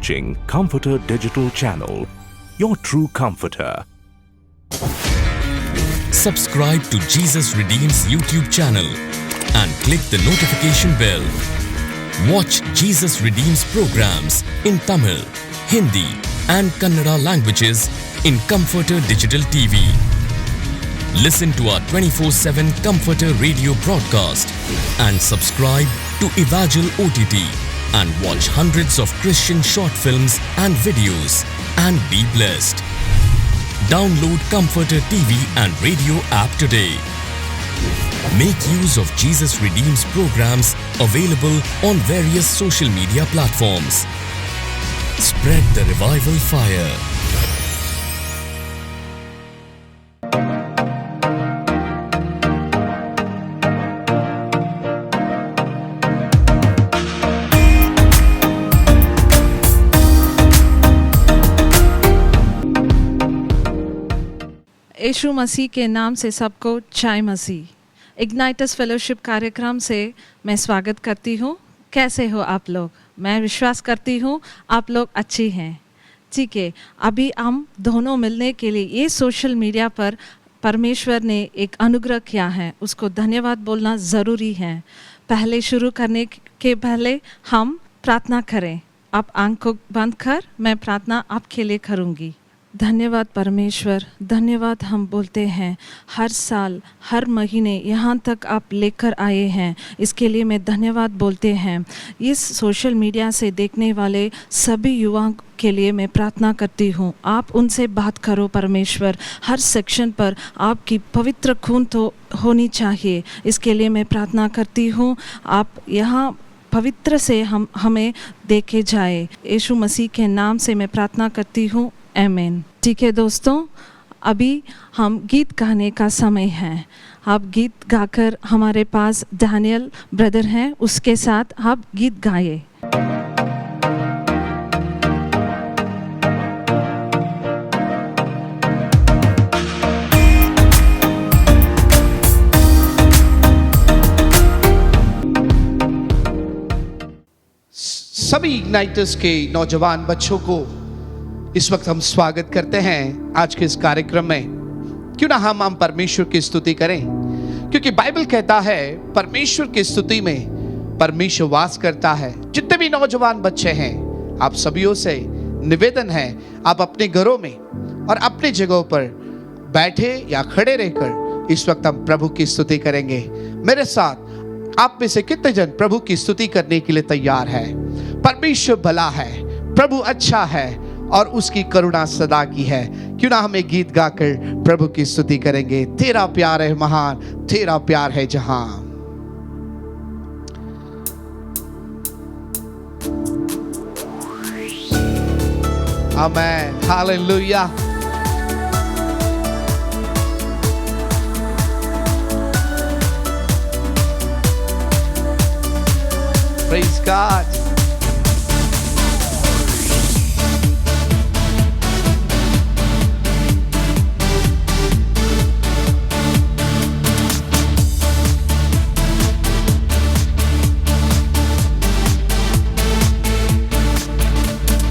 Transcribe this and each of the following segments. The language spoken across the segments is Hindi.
watching Comforter Digital Channel, your true comforter. Subscribe to Jesus Redeems YouTube channel and click the notification bell. Watch Jesus Redeems programs in Tamil, Hindi and Kannada languages in Comforter Digital TV. Listen to our 24/7 Comforter radio broadcast and subscribe to Evangel OTT and watch hundreds of Christian short films and videos and be blessed. Download Comforter TV and radio app today. Make use of Jesus Redeems programs available on various social media platforms. Spread the revival fire. यीशु मसीह के नाम से सबको जय मसीह। इग्नाइटस फेलोशिप कार्यक्रम से मैं स्वागत करती हूँ। कैसे हो आप लोग? मैं विश्वास करती हूँ आप लोग अच्छी हैं। ठीक है, अभी हम दोनों मिलने के लिए ये सोशल मीडिया पर परमेश्वर ने एक अनुग्रह किया है, उसको धन्यवाद बोलना ज़रूरी है। पहले शुरू करने के पहले हम प्रार्थना करें। आप आंखों बंद कर मैं प्रार्थना आपके लिए करूँगी। धन्यवाद परमेश्वर, धन्यवाद हम बोलते हैं। हर साल हर महीने यहाँ तक आप लेकर आए हैं, इसके लिए मैं धन्यवाद बोलते हैं। इस सोशल मीडिया से देखने वाले सभी युवाओं के लिए मैं प्रार्थना करती हूँ, आप उनसे बात करो परमेश्वर। हर सेक्शन पर आपकी पवित्र खून तो होनी चाहिए, इसके लिए मैं प्रार्थना करती हूँ। आप यहाँ पवित्र से हमें देखे जाए। यीशु मसीह के नाम से मैं प्रार्थना करती हूँ, आमीन। ठीक है दोस्तों, अभी हम गीत गाने का समय है। आप गीत गाकर, हमारे पास डैनियल ब्रदर हैं, उसके साथ आप गीत गाइए। सभी इग्नाइटर्स के नौजवान बच्चों को इस वक्त हम स्वागत करते हैं आज के इस कार्यक्रम में। क्यों ना हम परमेश्वर की स्तुति करें, क्योंकि बाइबल कहता है परमेश्वर की स्तुति में परमेश्वर वास करता है। जितने भी नौजवान बच्चे हैं, आप सभी से निवेदन है, आप अपने घरों में और अपने जगहों पर बैठे या खड़े रहकर इस वक्त हम प्रभु की स्तुति करेंगे। मेरे साथ आप में से कितने जन प्रभु की स्तुति करने के लिए तैयार है? परमेश्वर भला है, प्रभु अच्छा है और उसकी करुणा सदा की है। क्यों ना हम एक गीत गाकर प्रभु की स्तुति करेंगे। तेरा प्यार है महान, तेरा प्यार है जहां। आमेन, हालेलुया। Praise God.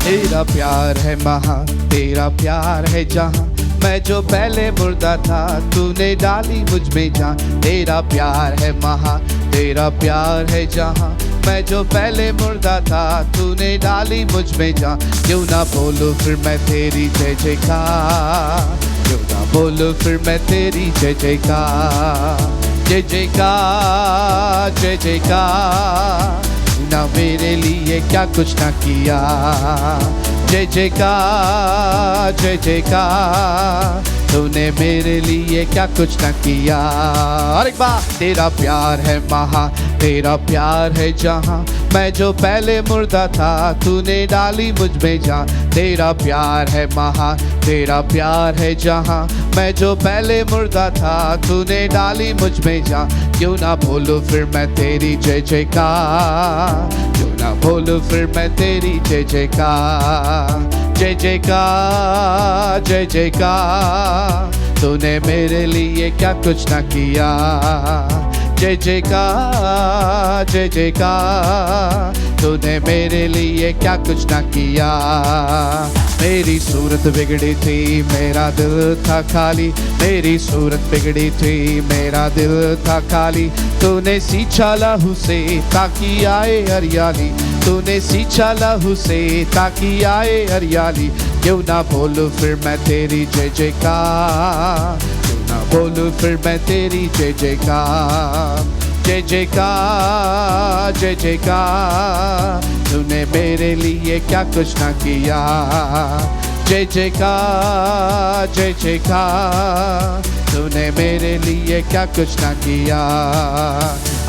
तेरा प्यार है महान, तेरा प्यार है जहां। मैं जो पहले मुर्दा था, तूने डाली मुझ में जान। तेरा प्यार है महान, तेरा प्यार है जहां। मैं जो पहले मुर्दा था, तूने डाली मुझ में जान। क्यों ना बोलूं फिर मैं तेरी जय जयकार, क्यों ना बोलूं फिर मैं तेरी जय जयकार। जय जयकार, जय जयकार, ना मेरे लिए क्या कुछ ना किया। जय जयकार, जय जयकार, तूने मेरे लिए क्या कुछ न किया। और एक बार, तेरा प्यार है महान, तेरा प्यार है जहां। मैं जो पहले मुर्दा था, तूने डाली मुझ में जान। तेरा प्यार है महान, तेरा प्यार है जहां। मैं जो पहले मुर्दा था, तूने डाली मुझ में जान। क्यों ना बोलूं फिर मैं तेरी जय जयकार, क्यों ना बोलूं फिर मैं तेरी जय जयकार। जय जयकार, जय जयकार, तूने मेरे लिए क्या कुछ ना किया। जय जयकार जय जयकार, तूने मेरे लिए क्या कुछ ना किया। मेरी सूरत बिगड़ी थी, मेरा दिल था खाली, मेरी सूरत बिगड़ी थी, मेरा दिल था खाली। तूने सींचा लहू से ताकि आए हरियाली, तूने सींचा लहू से ताकि आए हरियाली। क्यों ना बोलूं फिर मैं तेरी जय जयकार, क्यों ना बोलूं फिर मैं तेरी जय जयकार। जय जयकार जय जयकार, तूने मेरे लिए क्या कुछ ना किया। जय जयकार जय जयकार, तूने मेरे लिए क्या कुछ ना किया।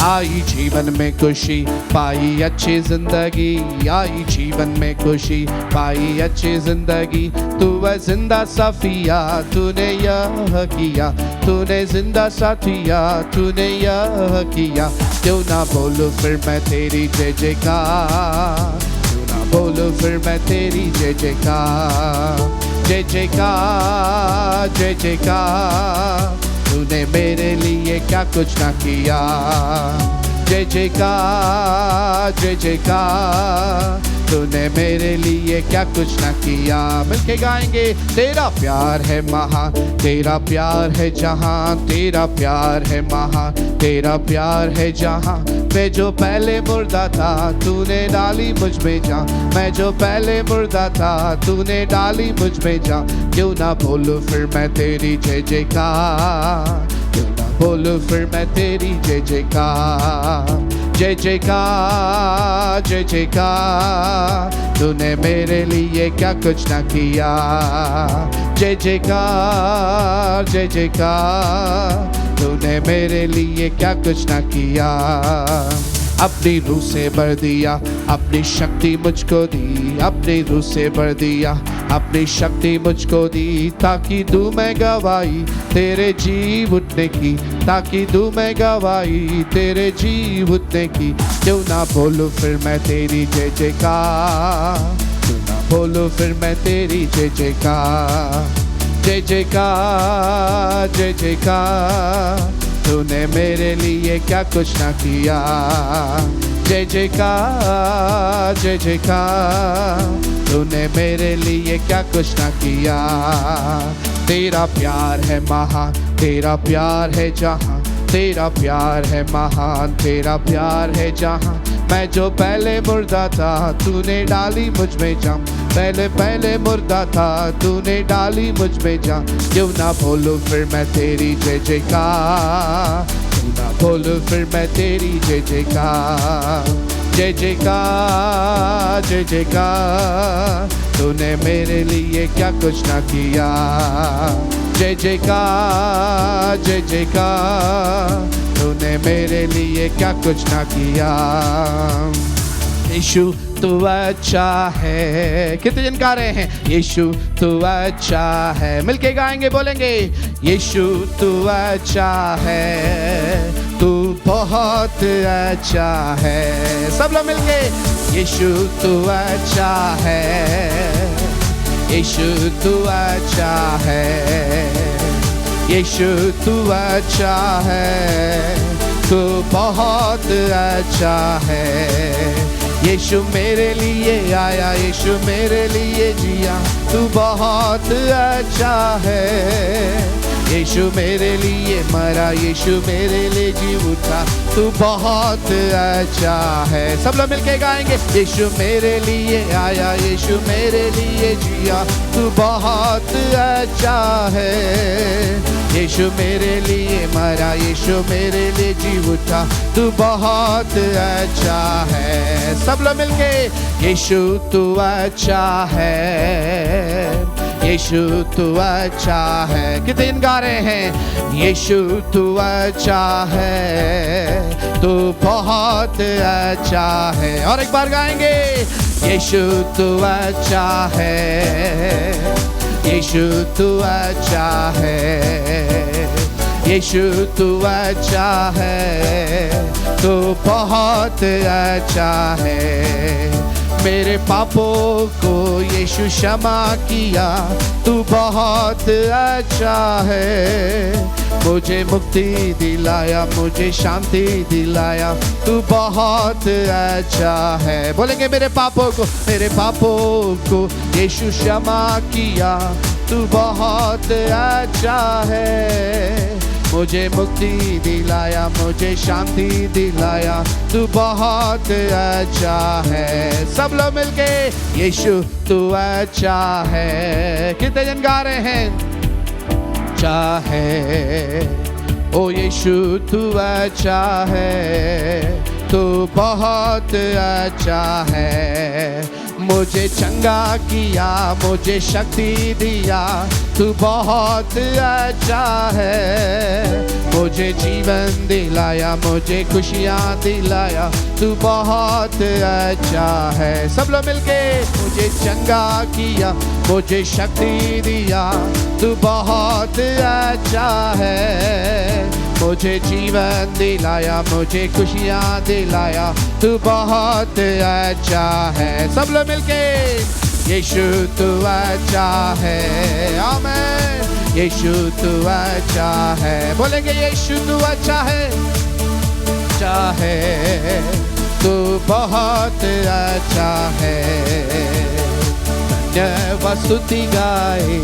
आई जीवन में खुशी, पाई अच्छी जिंदगी, आई जीवन में खुशी, पाई अच्छी जिंदगी। तू है जिंदा साफिया, तूने यह किया, तूने जिंदा साथिया, तूने यह किया। क्यों ना बोलूं फिर मैं तेरी जय जयकार, क्यों ना बोलूं फिर मैं तेरी जय जयकार। जय जयकार जय जयकार, तूने मेरे लिए क्या कुछ ना किया। जय जयकार जय जयकार, तूने मेरे लिए क्या कुछ ना किया। मिलके गाएंगे। तेरा प्यार है महान, तेरा प्यार है जहां, तेरा प्यार है महान, तेरा प्यार है जहां। मैं जो पहले मुर्दा था, तूने डाली मुझ में जान, मैं जो पहले मुर्दा था, तूने डाली मुझ में जान। क्यों ना बोलूं फिर मैं तेरी जय जयकार, क्यों ना बोलूं फिर मैं तेरी जय जयकार। जय जयकार जय जयकार, तूने मेरे लिए क्या कुछ ना किया। जय जयकार जय जयकार, तूने मेरे लिए क्या कुछ ना किया। अपनी रूह से भर दिया, अपनी शक्ति मुझको दी, अपनी रूह से भर दिया, अपनी शक्ति मुझको दी। ताकि दूं मैं गवाही तेरे जीव उठने की, ताकि दूं मैं गवाही तेरे जीव उठने की। क्यों ना बोलूं फिर मैं तेरी जय जयकार, क्यों ना बोलूं फिर मैं तेरी जय जयकार। जय जयकार जय जयकार, तूने मेरे लिए क्या कुछ ना किया। जय जयकार जय जयकार, तूने मेरे लिए क्या कुछ ना किया। तेरा प्यार है महान, तेरा प्यार है जहां, तेरा प्यार है महान, तेरा प्यार है जहां। मैं जो पहले मुर्दा था, तूने डाली मुझ में जान, पहले पहले मुर्दा था, तूने डाली मुझ में जान। क्यों ना बोलूं फिर मैं तेरी जय जयकार, क्यों ना बोलूं फिर मैं तेरी जय जयकार। जय जयकार जय जयकार, तूने मेरे लिए क्या कुछ ना किया। जय जयकार जय जयकार, तूने मेरे लिए क्या कुछ ना किया। यीशु तू अच्छा है। कितने जन गा रहे हैं यीशु तू अच्छा है। मिलके गाएंगे, बोलेंगे यीशु तू अच्छा है, तू बहुत अच्छा है। सब लोग मिलके यीशु तू अच्छा है, यीशु तू अच्छा है, यीशु तू अच्छा है, तू बहुत अच्छा है। यीशु मेरे लिए आया, यीशु मेरे लिए जिया, तू बहुत अच्छा है। यीशु मेरे लिए मरा, यीशु मेरे लिए जी उठा, तू बहुत अच्छा है। सब लोग मिलके गाएंगे यीशु मेरे लिए आया, यीशु मेरे लिए जिया, तू बहुत अच्छा है। यीशु मेरे लिए मरा, यीशु मेरे लिए जी उठा, तू बहुत अच्छा है। सब लोग मिलके यीशु तू अच्छा है, यीशु तू अच्छा है। कितने दिन गा रहे हैं यीशु तू अच्छा है, तू बहुत अच्छा है। और एक बार गाएंगे यीशु तू अच्छा है, यीशु तू अच्छा है, यीशु तू अच्छा है, तू बहुत अच्छा है। मेरे पापों को यीशु क्षमा किया, तू बहुत अच्छा है। मुझे मुक्ति दिलाया, मुझे शांति दिलाया, तू बहुत अच्छा है। बोलेंगे मेरे पापों को यीशु क्षमा किया, तू बहुत अच्छा है। मुझे मुक्ति दिलाया, मुझे शांति दिलाया, तू बहुत अच्छा है। सब लोग मिलके यीशु तू अच्छा है। कितने जन गा रहे हैं? अच्छा है, ओ यीशु तू अच्छा है, तू बहुत अच्छा है। मुझे चंगा किया, मुझे शक्ति दिया, तू बहुत अच्छा है। मुझे जीवन दिलाया, मुझे खुशियाँ दिलाया, तू बहुत अच्छा है। सब लोग मिलके मुझे चंगा किया, मुझे शक्ति दिया, तू बहुत अच्छा है। मुझे जीवन दिलाया, मुझे खुशियाँ दिलाया, तू बहुत अच्छा है। सब लोग मिलके यीशु तू अच्छा है। आमीन। यीशु तू अच्छा है। बोलेंगे यीशु तू अच्छा है, अच्छा है, तू बहुत अच्छा है। धन्यवाद स्तुति गाए,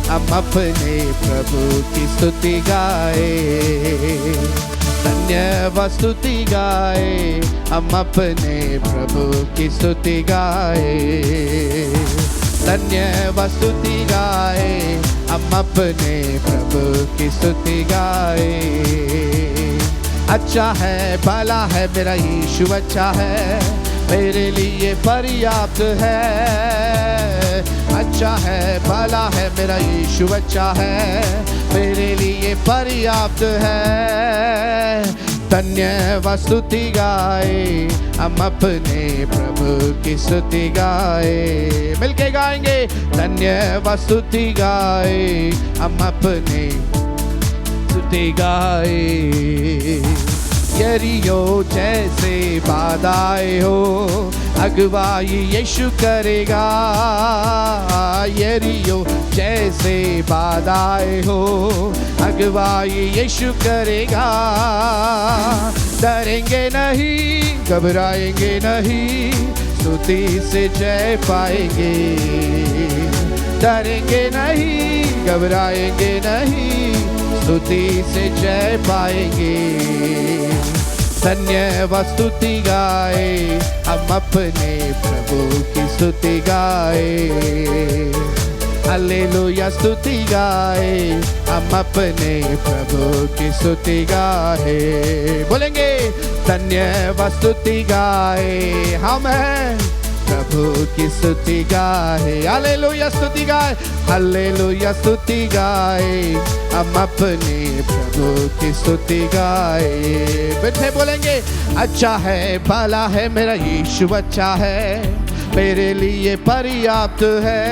हम अपने प्रभु की स्तुति गाए। धन्यवाद स्तुति गाए, हम अपने प्रभु की स्तुति गाए। धन्यवाद स्तुति गाए, हम अपने प्रभु की स्तुति गाए। अच्छा है, भला है, मेरा यीशु अच्छा है, मेरे लिए पर्याप्त है। अच्छा है, भला है, मेरा यीशु अच्छा है, मेरे लिए पर्याप्त है। धन्यवाद स्तुति गाए, हम अपने प्रभु की स्तुति गाए। मिलके गाएंगे। धन्यवाद स्तुति गाए, हम अपने स्तुति गाए। यरीहो जैसे बाधाएं हो, अगुवाई यीशु करेगा। यरीहो जैसे बाधाएं हो, अगुवाई यीशु करेगा। डरेंगे नहीं, घबराएंगे नहीं, स्तुति से जय पाएंगे। डरेंगे नहीं, घबराएंगे नहीं, स्तुति से जय पाएंगे। धन्यवाद स्तुति गाए, हम अपने प्रभु की स्तुति गाए। हालेलुया स्तुति गाए, हम अपने प्रभु की स्तुति गाए। बोलेंगे धन्यवाद स्तुति गाए, हम हैं प्रभु की स्तुति गाए। हालेलुया स्तुति गाए, हालेलुया स्तुति गाए, हम अपने प्रभु की स्तुति गाए। बैठे बोलेंगे अच्छा है, भला है, मेरा यीशु अच्छा है, मेरे लिए पर्याप्त है।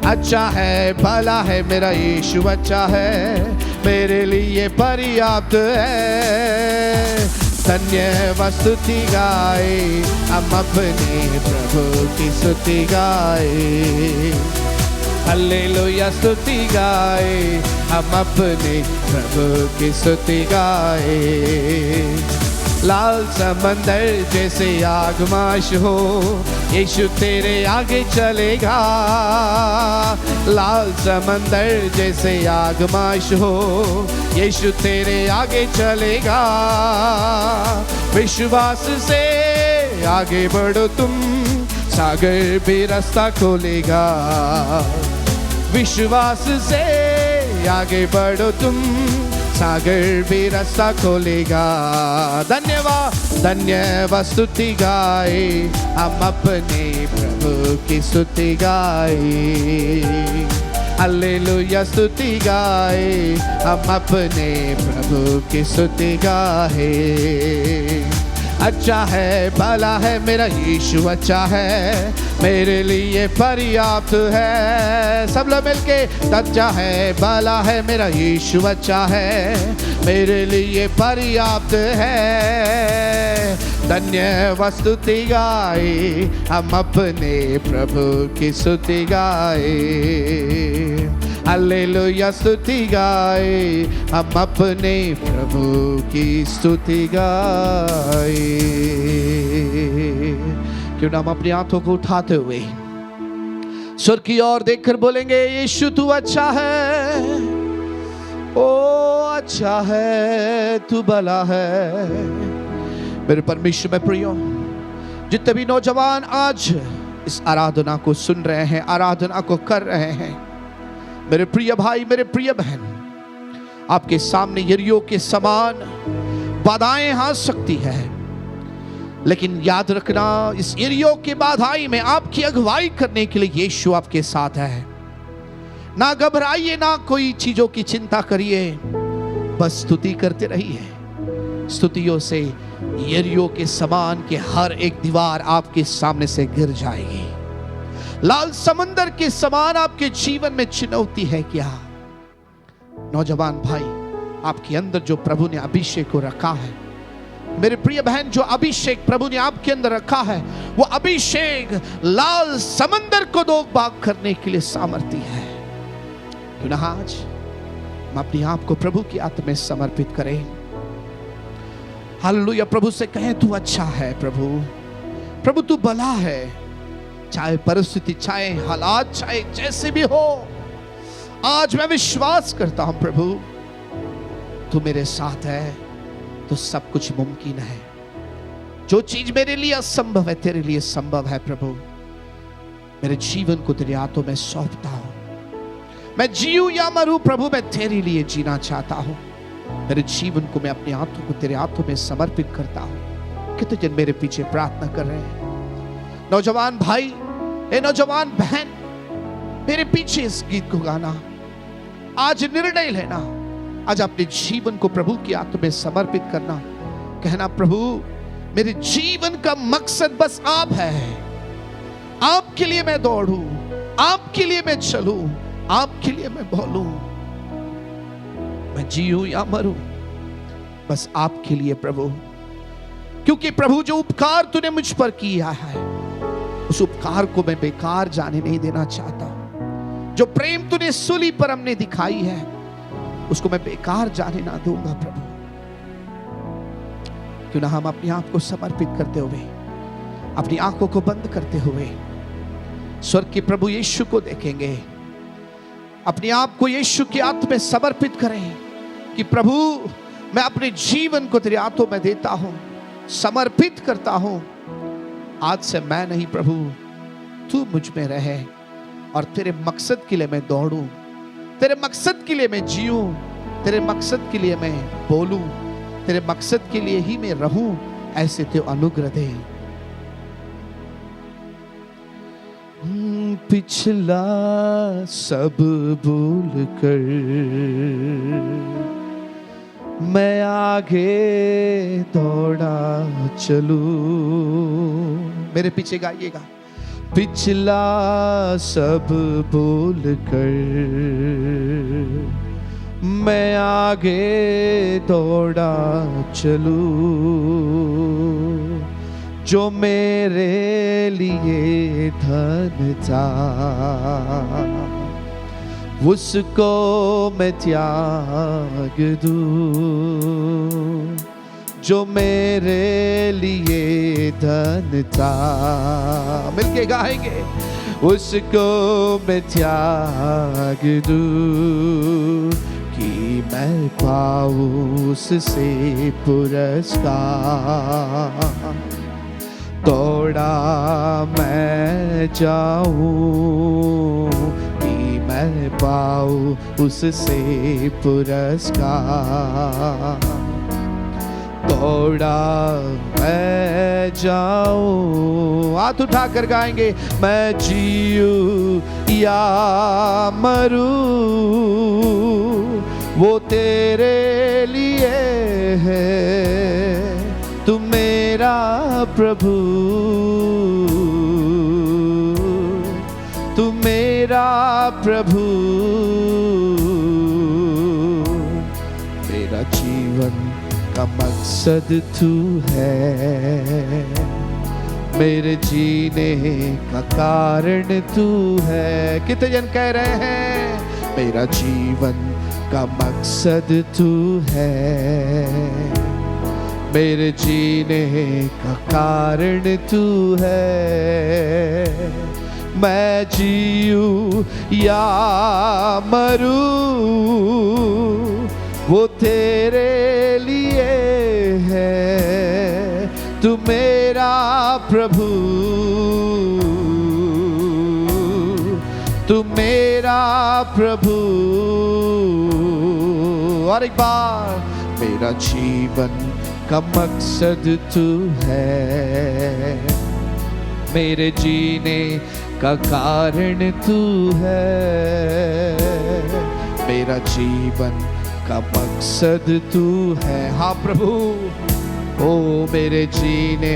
अच्छा है, भला है, मेरा यीशु अच्छा है, मेरे लिए पर्याप्त है। धन्यवाद स्तुति गाए, हम अपने प्रभु की स्तुति गाए। हालेलुया स्तुति गाए, हम अपने प्रभु की स्तुति गाए। लाल समंदर जैसे आगमाश हो, यीशु तेरे आगे चलेगा। लाल समंदर जैसे आगमाश हो, यीशु तेरे आगे चलेगा। विश्वास से आगे बढ़ो तुम, सागर भी रास्ता खोलेगा। विश्वास से आगे बढ़ो तुम, सागर भी रास्ता खोलेगा। धन्यवाद, धन्यवाद स्तुति गाए, हम अपने प्रभु की स्तुति गाए। हालेलुया स्तुति गाए, हम अपने प्रभु की स्तुति गाए। अच्छा है, भला है, मेरा यीशु अच्छा है, मेरे लिए पर्याप्त है। सब लोग मिलके अच्छा है, भला है, मेरा यीशु अच्छा है, मेरे लिए पर्याप्त है। धन्यवाद स्तुति गाए, हम अपने प्रभु की स्तुति गाए। हालेलुया स्तुति गाए, हम अपने प्रभु की स्तुति गाए। क्यों ना हम अपनी आंखों को उठाते हुए स्वर्ग की ओर देखकर बोलेंगे, यीशु तू अच्छा है, ओ अच्छा है, तू भला है। मेरे परमेश्वर में प्रियो, जितने भी नौजवान आज इस आराधना को सुन रहे हैं, आराधना को कर रहे हैं, मेरे प्रिय भाई, मेरे प्रिय बहन, आपके सामने यरीहो के समान बाधाएं आ सकती है, लेकिन याद रखना, इस यरीहो के बाधाई में आपकी अगुवाई करने के लिए यीशु आपके साथ है। ना घबराइए, ना कोई चीजों की चिंता करिए, बस स्तुति करते रहिए। स्तुतियों से यरीहो के समान के हर एक दीवार आपके सामने से गिर जाएगी। लाल समंदर के समान आपके जीवन में चुनौती है क्या? नौजवान भाई, आपके अंदर जो प्रभु ने अभिषेक को रखा है, मेरे प्रिय बहन, जो अभिषेक प्रभु ने आपके अंदर रखा है, वो अभिषेक लाल समंदर को दो भाग करने के लिए सामर्थ्य है। क्यों ना आज हम अपने आप को प्रभु की हाथ में समर्पित करें। हालेलुया। प्रभु से कहें, तू अच्छा है प्रभु, प्रभु तू भला है। चाहे परिस्थिति, चाहे हालात, चाहे जैसे भी हो, आज मैं विश्वास करता हूं प्रभु तू मेरे साथ है, तो सब कुछ मुमकिन है। जो चीज मेरे लिए असंभव है, तेरे लिए संभव है प्रभु। मेरे जीवन को तेरे हाथों में सौंपता हूं। मैं जीऊं या मरूं प्रभु, मैं तेरे लिए जीना चाहता हूं। मेरे जीवन को मैं अपने हाथों को तेरे हाथों में समर्पित करता हूं। कितने जन मेरे पीछे प्रार्थना कर रहे हैं? नौजवान भाई, ए नौजवान बहन, मेरे पीछे इस गीत को गाना। आज निर्णय लेना, आज अपने जीवन को प्रभु की हाथों में समर्पित करना। कहना, प्रभु मेरे जीवन का मकसद बस आप है। आपके लिए मैं दौड़ूं, आपके लिए मैं चलूं, आपके लिए मैं बोलूं। मैं जीऊं या मरूं, बस आपके लिए प्रभु। क्योंकि प्रभु जो उपकार तूने मुझ पर किया है, उस उपकार को मैं बेकार जाने नहीं देना चाहता। जो प्रेम तूने सूली पर हमने दिखाई है, उसको मैं बेकार जाने ना दूंगा प्रभु। क्यों ना हम अपने आप को समर्पित करते हुए, अपनी आंखों को बंद करते हुए स्वर्ग के प्रभु यीशु को देखेंगे। अपने आप को यीशु के हाथ में समर्पित करें कि प्रभु मैं अपने जीवन को तेरे हाथों में देता हूं, समर्पित करता हूं। आज से मैं नहीं प्रभु, तू मुझ में रहे और तेरे मकसद के लिए मैं दौड़ूं, तेरे मकसद के लिए मैं जीऊं, तेरे मकसद के लिए मैं बोलूं, तेरे मकसद के लिए ही मैं रहूं। ऐसे तो अनुग्रह दे। पिछला सब भूल कर मैं आगे दौड़ा चलूं। मेरे पीछे गाइएगा। पिछला सब भूल कर मैं आगे दौड़ा चलूं। जो मेरे लिए धन था, उसको मैं त्याग दूं। जो मेरे लिए धन था, मिलके गाएंगे, उसको मैं त्याग दूं कि मैं पाऊं उससे पुरस्कार। दौड़ा मैं जाऊं कि मैं पाऊं उससे पुरस्कार। दौड़ा मैं जाऊं, हाथ उठाकर गाएंगे, मैं जीऊं या मरूं वो तेरे लिए है। तू मेरा प्रभु, तू मेरा प्रभु। मेरा जीवन का मकसद तू है, मेरे जीने का कारण तू है। कितने जन कह रहे हैं मेरा जीवन का मकसद तू है, मेरे जीने का कारण तू है। मैं जीऊं या मरूं वो तेरे लिए है, तू मेरा प्रभु, तू मेरा प्रभु। और एक बार, मेरा जीवन का मकसद तू है, मेरे जीने का कारण तू है, मेरा जीवन का मकसद तू है। हाँ प्रभु, ओ मेरे जीने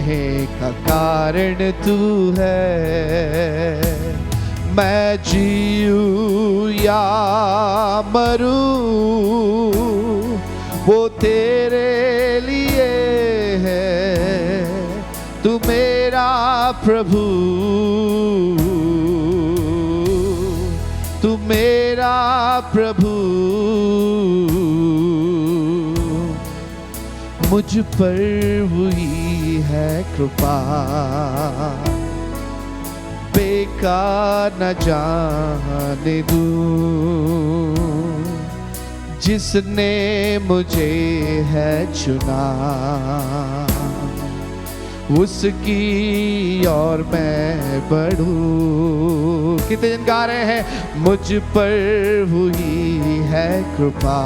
का कारण तू है। मैं जीऊं या मरूं वो तेरे लिए है, तू मेरा प्रभु, तू मेरा प्रभु। मुझ पर हुई है कृपा, बेकार न जाने दूं, जिसने मुझे है चुना, उसकी और मैं बढ़ूं। कितने जन गा रहे हैं, मुझ पर हुई है कृपा,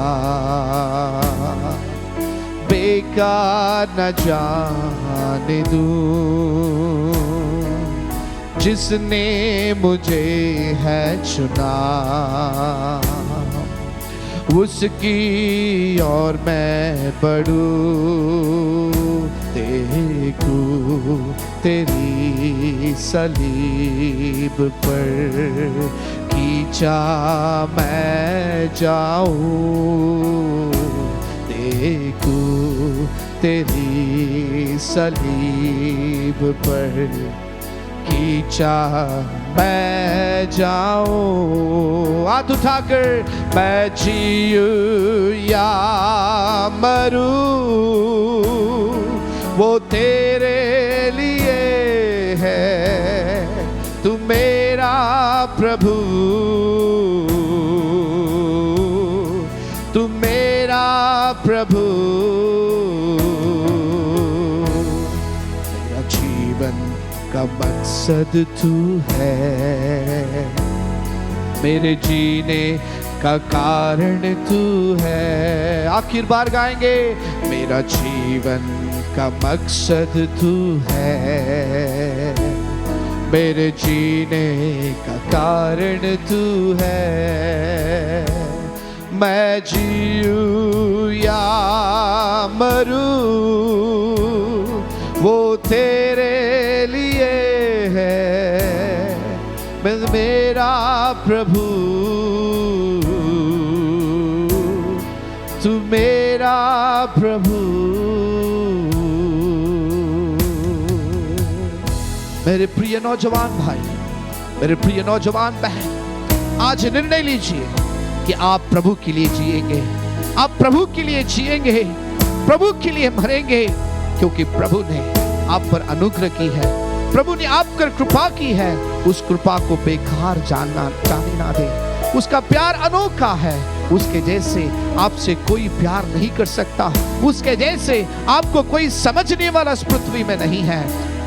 बेकार न जाने दूं, जिसने मुझे है चुना, उसकी और मैं बढ़ूं। देखो तेरी सलीब पर खींचा मैं जाऊं, देखो तेरी सलीब पर खींचा मैं जाऊं। हाथ उठाकर, मैं जीऊं या मरूं वो तेरे लिए है, तू मेरा प्रभु, तू मेरा प्रभु। मेरा जीवन का मकसद तू है, मेरे जीने का कारण तू है। आखिर बार गाएंगे, मेरा जीवन का मकसद तू है, मेरे जीने का कारण तू है। मैं जीऊं या मरूं वो तेरे लिए है, मेरा प्रभु, तू मेरा प्रभु। मेरे प्रिय नौजवान भाई, मेरे प्रिय नौजवान बहन, आज निर्णय लीजिए कि आप प्रभु के लिए जिएंगे, आप प्रभु के लिए जिएंगे, प्रभु के लिए मरेंगे, क्योंकि प्रभु ने आप पर अनुग्रह की है, प्रभु ने आप पर कृपा की है। उस कृपा को बेकार जाने ना दे। उसका प्यार अनोखा है, उसके जैसे आपसे कोई प्यार नहीं कर सकता, उसके जैसे आपको कोई समझने वाला इस पृथ्वी में नहीं है।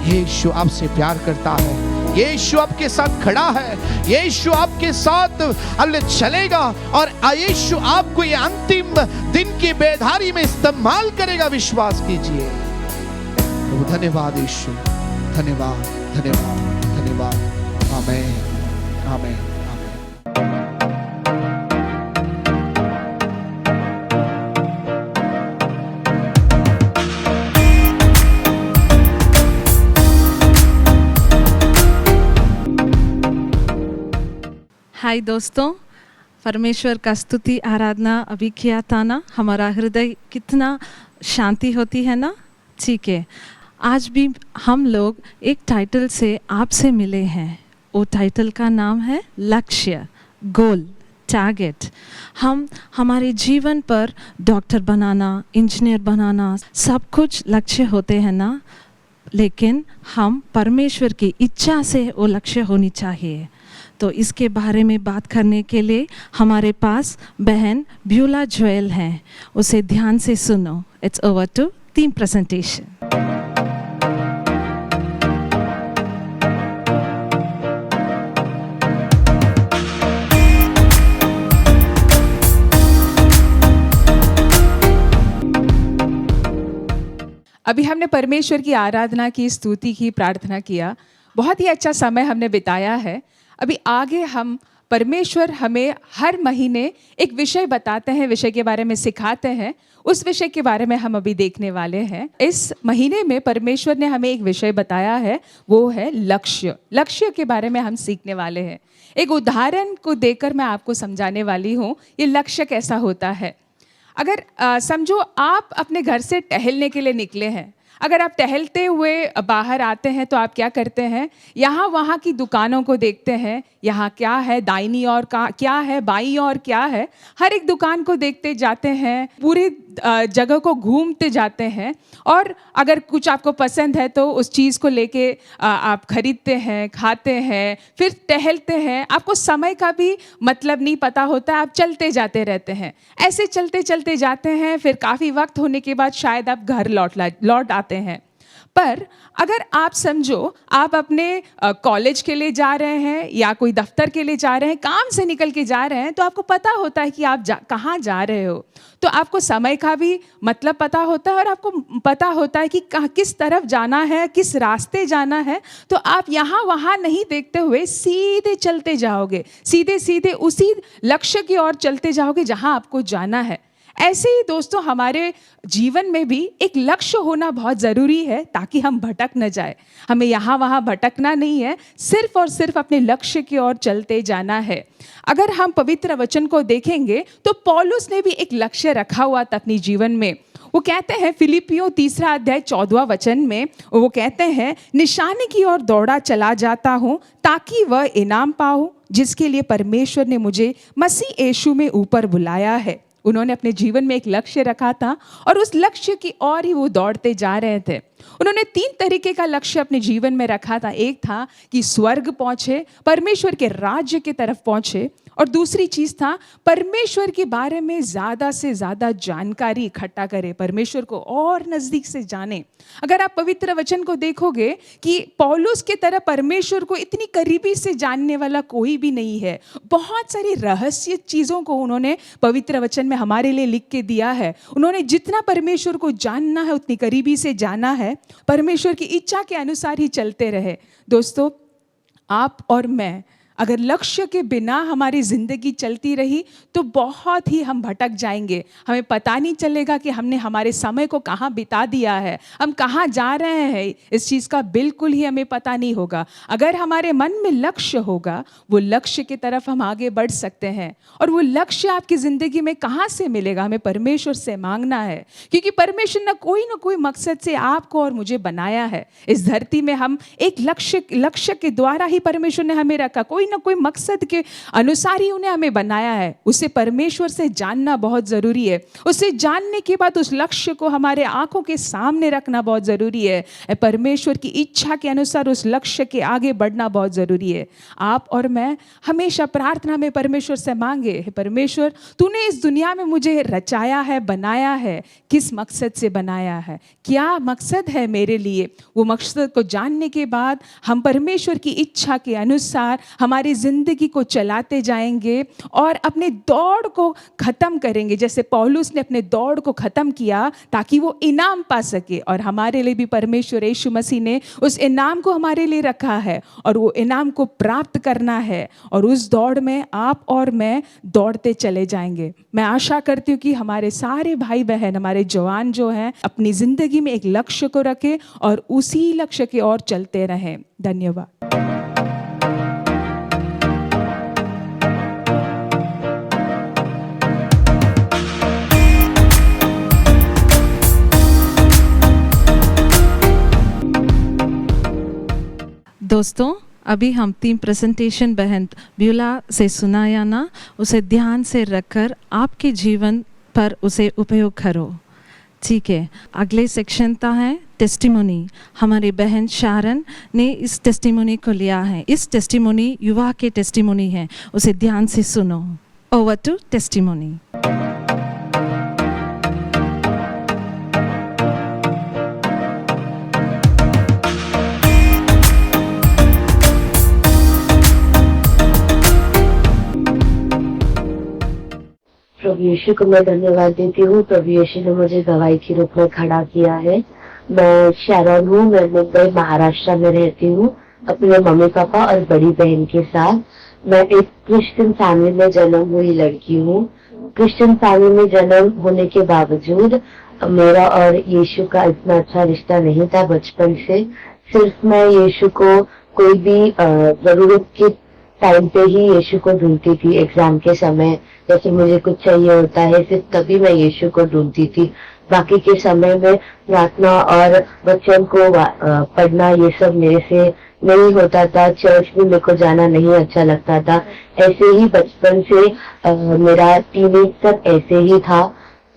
यीशु आपसे प्यार करता है, यीशु आपके साथ खड़ा है, यीशु आपके साथ चलेगा और यीशु आपको ये अंतिम दिन की बेदारी में इस्तेमाल करेगा। विश्वास कीजिए। प्रभु धन्यवाद यीशु, धन्यवाद धन्यवाद धन्यवाद। आमीन आमीन। हाय दोस्तों, परमेश्वर का स्तुति आराधना अभी किया था ना, हमारा हृदय कितना शांति होती है ना। ठीक है, आज भी हम लोग एक टाइटल से आपसे मिले हैं। वो टाइटल का नाम है लक्ष्य, गोल। टारगेट। हम हमारे जीवन पर डॉक्टर बनाना, इंजीनियर बनाना, सब कुछ लक्ष्य होते हैं ना, लेकिन हम परमेश्वर की इच्छा से वो लक्ष्य होनी चाहिए। तो इसके बारे में बात करने के लिए हमारे पास बहन ब्यूला जोएल हैं। उसे ध्यान से सुनो। It's over to team presentation. अभी हमने परमेश्वर की आराधना की, स्तुति की, प्रार्थना किया। बहुत ही अच्छा समय हमने बिताया है। अभी आगे हम परमेश्वर हमें हर महीने एक विषय बताते हैं, विषय के बारे में सिखाते हैं। उस विषय के बारे में हम अभी देखने वाले हैं। इस महीने में परमेश्वर ने हमें एक विषय बताया है, वो है लक्ष्य। लक्ष्य के बारे में हम सीखने वाले हैं। एक उदाहरण को देकर मैं आपको समझाने वाली हूँ ये लक्ष्य कैसा होता है। अगर समझो आप अपने घर से टहलने के लिए निकले हैं। अगर आप टहलते हुए बाहर आते हैं तो आप क्या करते हैं, यहाँ वहाँ की दुकानों को देखते हैं, यहाँ क्या है, दाहिनी ओर का क्या है, बाईं ओर क्या है। हर एक दुकान को देखते जाते हैं, पूरी जगह को घूमते जाते हैं, और अगर कुछ आपको पसंद है तो उस चीज़ को लेके आप खरीदते हैं, खाते हैं, फिर टहलते हैं। आपको समय का भी मतलब नहीं पता होता, आप चलते जाते रहते हैं। ऐसे चलते चलते जाते हैं, फिर काफ़ी वक्त होने के बाद शायद आप घर लौट आते हैं। पर अगर आप समझो आप अपने कॉलेज के लिए जा रहे हैं या कोई दफ्तर के लिए जा रहे हैं, काम से निकल के जा रहे हैं, तो आपको पता होता है कि आप कहाँ जा रहे हो। तो आपको समय का भी मतलब पता होता है और आपको पता होता है कि किस तरफ जाना है, किस रास्ते जाना है। तो आप यहाँ वहाँ नहीं देखते हुए सीधे चलते जाओगे, सीधे सीधे उसी लक्ष्य की ओर चलते जाओगे जहाँ आपको जाना है। ऐसे ही दोस्तों हमारे जीवन में भी एक लक्ष्य होना बहुत ज़रूरी है, ताकि हम भटक न जाए। हमें यहाँ वहाँ भटकना नहीं है, सिर्फ और सिर्फ अपने लक्ष्य की ओर चलते जाना है। अगर हम पवित्र वचन को देखेंगे तो पौलुस ने भी एक लक्ष्य रखा हुआ था अपने जीवन में। वो कहते हैं फिलिपियों 3 अध्याय 14 वचन में, वो कहते हैं, निशाने की ओर दौड़ा चला जाता हूँ ताकि वह इनाम पाऊँ जिसके लिए परमेश्वर ने मुझे मसीह यीशु में ऊपर बुलाया है। उन्होंने अपने जीवन में एक लक्ष्य रखा था और उस लक्ष्य की ओर ही वो दौड़ते जा रहे थे। उन्होंने 3 तरीके का लक्ष्य अपने जीवन में रखा था। एक था कि स्वर्ग पहुंचे, परमेश्वर के राज्य की तरफ पहुंचे, और दूसरी चीज़ था परमेश्वर के बारे में ज़्यादा से ज़्यादा जानकारी इकट्ठा करें, परमेश्वर को और नज़दीक से जानें। अगर आप पवित्र वचन को देखोगे कि पौलुस के तरह परमेश्वर को इतनी करीबी से जानने वाला कोई भी नहीं है। बहुत सारी रहस्य चीज़ों को उन्होंने पवित्र वचन में हमारे लिए लिख के दिया है। उन्होंने जितना परमेश्वर को जानना है उतनी करीबी से जाना है, परमेश्वर की इच्छा के अनुसार ही चलते रहे। दोस्तों, आप और मैं अगर लक्ष्य के बिना हमारी ज़िंदगी चलती रही तो बहुत ही हम भटक जाएंगे। हमें पता नहीं चलेगा कि हमने हमारे समय को कहाँ बिता दिया है, हम कहाँ जा रहे हैं, इस चीज़ का बिल्कुल ही हमें पता नहीं होगा। अगर हमारे मन में लक्ष्य होगा, वो लक्ष्य की तरफ हम आगे बढ़ सकते हैं। और वो लक्ष्य आपकी ज़िंदगी में कहाँ से मिलेगा? हमें परमेश्वर से मांगना है, क्योंकि परमेश्वर न कोई मकसद से आपको और मुझे बनाया है। इस धरती में हम एक लक्ष्य के द्वारा ही परमेश्वर ने हमें रखा, कोई ना कोई मकसद के अनुसार ही उन्हें हमें बनाया है। उसे परमेश्वर से जानना बहुत ज़रूरी है। उसे जानने के बाद उस लक्ष्य को हमारे आंखों के सामने रखना बहुत ज़रूरी है। परमेश्वर की इच्छा के अनुसार उस लक्ष्य के आगे बढ़ना बहुत ज़रूरी है। आप और मैं हमेशा प्रार्थना में परमेश्वर से मांगे, परमेश्वर तूने इस दुनिया में मुझे रचाया है, बनाया है, किस मकसद से बनाया है, क्या मकसद है मेरे लिए। वो मकसद को जानने के बाद हम परमेश्वर की इच्छा के अनुसार हमारी ज़िंदगी को चलाते जाएंगे और अपने दौड़ को ख़त्म करेंगे। जैसे पौलुस ने अपने दौड़ को ख़त्म किया ताकि वो इनाम पा सके, और हमारे लिए भी परमेश्वर यीशु मसीह ने उस इनाम को हमारे लिए रखा है और वो इनाम को प्राप्त करना है। और उस दौड़ में आप और मैं दौड़ते चले जाएंगे। मैं आशा करती हूँ कि हमारे सारे भाई बहन, हमारे जवान जो हैं, अपनी ज़िंदगी में एक लक्ष्य को रखें और उसी लक्ष्य की ओर चलते रहें। धन्यवाद। दोस्तों, अभी हम टीम प्रेजेंटेशन बहन ब्यूला से सुनाया ना, उसे ध्यान से रखकर आपके जीवन पर उसे उपयोग करो। ठीक है, अगले सेक्शन का है टेस्टिमोनी। हमारी बहन शारन ने इस टेस्टिमोनी को लिया है। इस टेस्टिमोनी युवा के टेस्टिमोनी है, उसे ध्यान से सुनो। Over to testimony. प्रभु यीशु को मैं धन्यवाद देती हूँ। प्रभु यीशु ने मुझे गवाही के रूप में खड़ा किया है। मैं शरण हूँ, मैं मुंबई महाराष्ट्र में रहती हूँ अपने मम्मी पापा और बड़ी बहन के साथ। मैं एक क्रिश्चियन फैमिली में जन्म हुई लड़की हूँ। क्रिश्चियन फैमिली में जन्म होने के बावजूद मेरा और यीशु का इतना अच्छा रिश्ता नहीं था बचपन से। सिर्फ मैं यीशु को कोई भी जरूरत के टाइम पे ही यीशु को ढूंढती थी। एग्जाम के समय जैसे मुझे कुछ चाहिए होता है, सिर्फ तभी मैं यीशु को ढूंढती थी। बाकी के समय में प्रार्थना और वचन को पढ़ना ये सब मेरे से नहीं होता था। चर्च भी मेरे को जाना नहीं अच्छा लगता था। ऐसे ही बचपन से मेरा टीनेज तक ऐसे ही था।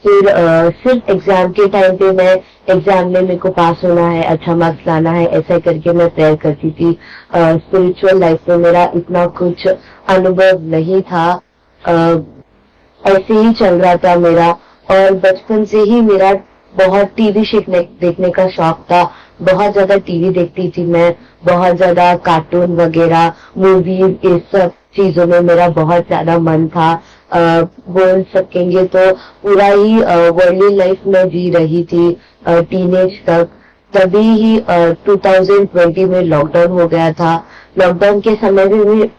फिर सिर्फ एग्जाम के टाइम पे मैं एग्जाम में मेरे को पास होना है, अच्छा मार्क्स लाना है, ऐसा करके मैं प्रेयर करती थी। स्पिरिचुअल लाइफ में मेरा इतना कुछ अनुभव नहीं था। ऐसे ही चल रहा था मेरा। और बचपन से ही मेरा बहुत टीवी देखने का शौक था। बहुत ज्यादा टीवी देखती थी मैं, बहुत ज्यादा कार्टून वगैरह, मूवीज, इस सब चीजों में मेरा बहुत ज्यादा मन था। बोल सकेंगे तो पूरा ही वर्ल्डली लाइफ में जी रही थी टीनेज तक। तभी ही 2020 में लॉकडाउन हो गया था। लॉकडाउन के समय भी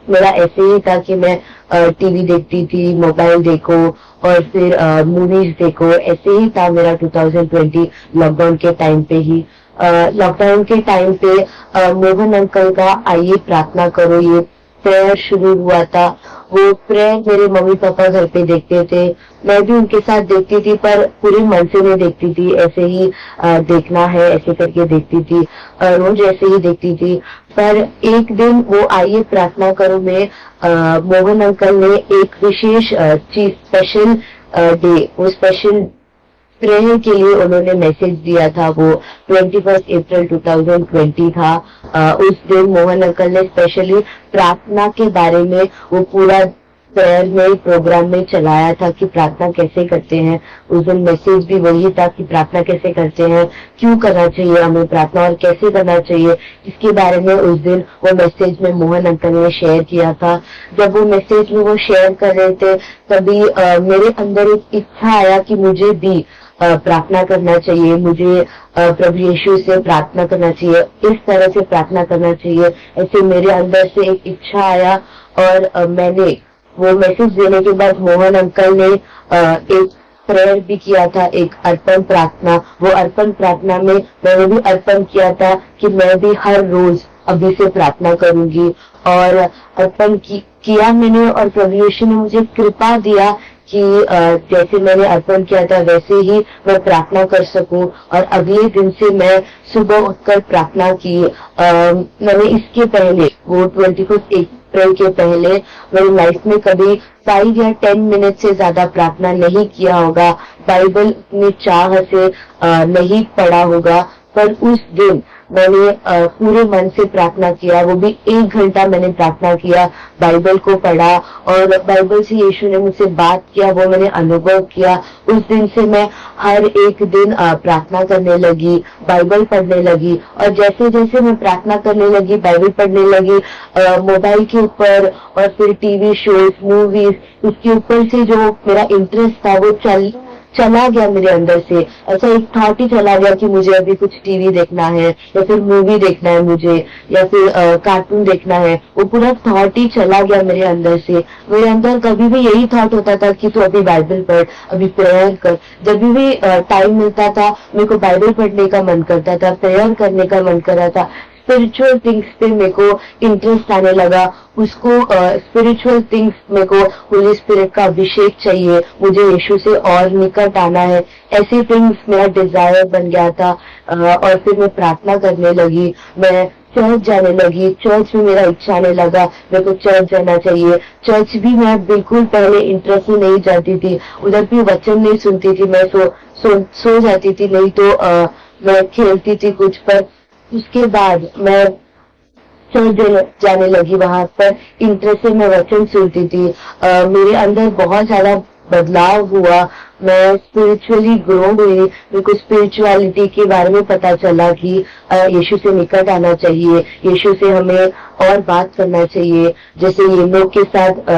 मेरा ऐसे ही था कि मैं टीवी देखती थी, मोबाइल देखो और फिर मूवीज देखो, ऐसे ही था मेरा 2020 लॉकडाउन के टाइम पे ही। लॉकडाउन के टाइम पे मोहन अंकल का आइए प्रार्थना करो ये प्रेयर शुरू हुआ था। वो प्रेयर मेरे मम्मी पापा घर पे देखते थे, मैं भी उनके साथ देखती थी, पर पूरे मन से नहीं देखती थी। ऐसे ही देखना है ऐसे करके देखती थी, रोज ऐसे ही देखती थी। पर एक दिन वो आइए प्रार्थना करो में मोहन अंकल ने एक विशेष चीज, स्पेशल डे, वो स्पेशल प्रेयर के लिए उन्होंने मैसेज दिया था। वो 21 अप्रैल 2020 था। उस दिन मोहन अंकल ने स्पेशली प्रार्थना के बारे में वो पूरा प्रेयर में, प्रोग्राम में चलाया था कि प्रार्थना कैसे करते हैं। उस दिन मैसेज भी वही था कि प्रार्थना कैसे करते हैं, क्यों करना चाहिए हमें प्रार्थना और कैसे करना चाहिए, इसके बारे में उस दिन वो मैसेज में मोहन अंकल ने शेयर किया था। जब वो मैसेज में वो शेयर कर रहे थे तभी मेरे अंदर एक इच्छा आया कि मुझे भी प्रार्थना करना चाहिए, मुझे प्रभु यीशु से प्रार्थना करना चाहिए, इस तरह से प्रार्थना करना चाहिए। ऐसे मेरे अंदर से एक इच्छा आया और मैंने वो मैसेज देने के बाद मोहन अंकल ने एक प्रेयर भी किया था, एक अर्पण प्रार्थना। वो अर्पण प्रार्थना में मैंने भी अर्पण किया था कि मैं भी हर रोज अभी से प्रार्थना करूंगी। और अर्पण किया मैंने और प्रभु यीशु ने मुझे कृपा दिया कि जैसे मैंने अर्पण किया था वैसे ही मैं प्रार्थना कर सकूं। और अगले दिन से मैं सुबह उठकर प्रार्थना की। मैंने इसके पहले वो 21 अप्रैल के पहले मेरी लाइफ में कभी 5 या 10 मिनट से ज्यादा प्रार्थना नहीं किया होगा, बाइबल में चाह से नहीं पढ़ा होगा। पर उस दिन मैंने पूरे मन से प्रार्थना किया, वो भी 1 घंटा मैंने प्रार्थना किया, बाइबल को पढ़ा और बाइबल से यीशु ने मुझसे बात किया, वो मैंने अनुभव किया। उस दिन से मैं हर एक दिन प्रार्थना करने लगी, बाइबल पढ़ने लगी। और जैसे जैसे मैं प्रार्थना करने लगी, बाइबल पढ़ने लगी, मोबाइल के ऊपर और फिर टीवी शोज, मूवीज, उसके ऊपर से जो मेरा इंटरेस्ट था वो चला गया मेरे अंदर से। ऐसा एक थॉट ही चला गया कि मुझे अभी कुछ टीवी देखना है या फिर मूवी देखना है मुझे, या फिर कार्टून देखना है। वो पूरा थॉट ही चला गया मेरे अंदर से। मेरे अंदर कभी भी यही थॉट होता था कि तू अभी बाइबल पढ़, अभी प्रेयर कर। जब भी टाइम मिलता था मेरे को बाइबल पढ़ने का मन करता था, प्रेयर करने का मन कर रहा था। स्पिरिचुअल थिंग्स पे मेरे को इंटरेस्ट आने लगा। उसको स्पिरिचुअल थिंग्स मेरे को होली स्पिरिट का अभिषेक चाहिए, मुझे यीशु से और निकट आना है, ऐसे थिंग्स मेरा डिजायर बन गया था। और फिर मैं प्रार्थना करने लगी। मैं चर्च जाने लगी, चर्च में मेरा इच्छा आने लगा, मेरे को चर्च जाना चाहिए। चर्च भी मैं बिल्कुल पहले इंटरेस्ट से नहीं जाती थी, उधर भी वचन नहीं सुनती थी, मैं सो जाती थी, नहीं तो मैं खेलती थी कुछ। पर उसके बाद मैं चर्च जाने लगी, वहां पर इंटरेस्ट से मैं वचन सुनती थी। मेरे अंदर बहुत ज्यादा बदलाव हुआ, मैं स्पिरिचुअली ग्रो हुई, मेरे को स्पिरिचुअलिटी के बारे में पता चला कि यीशु से निकट आना चाहिए, यीशु से हमें और बात करना चाहिए। जैसे एनोक के साथ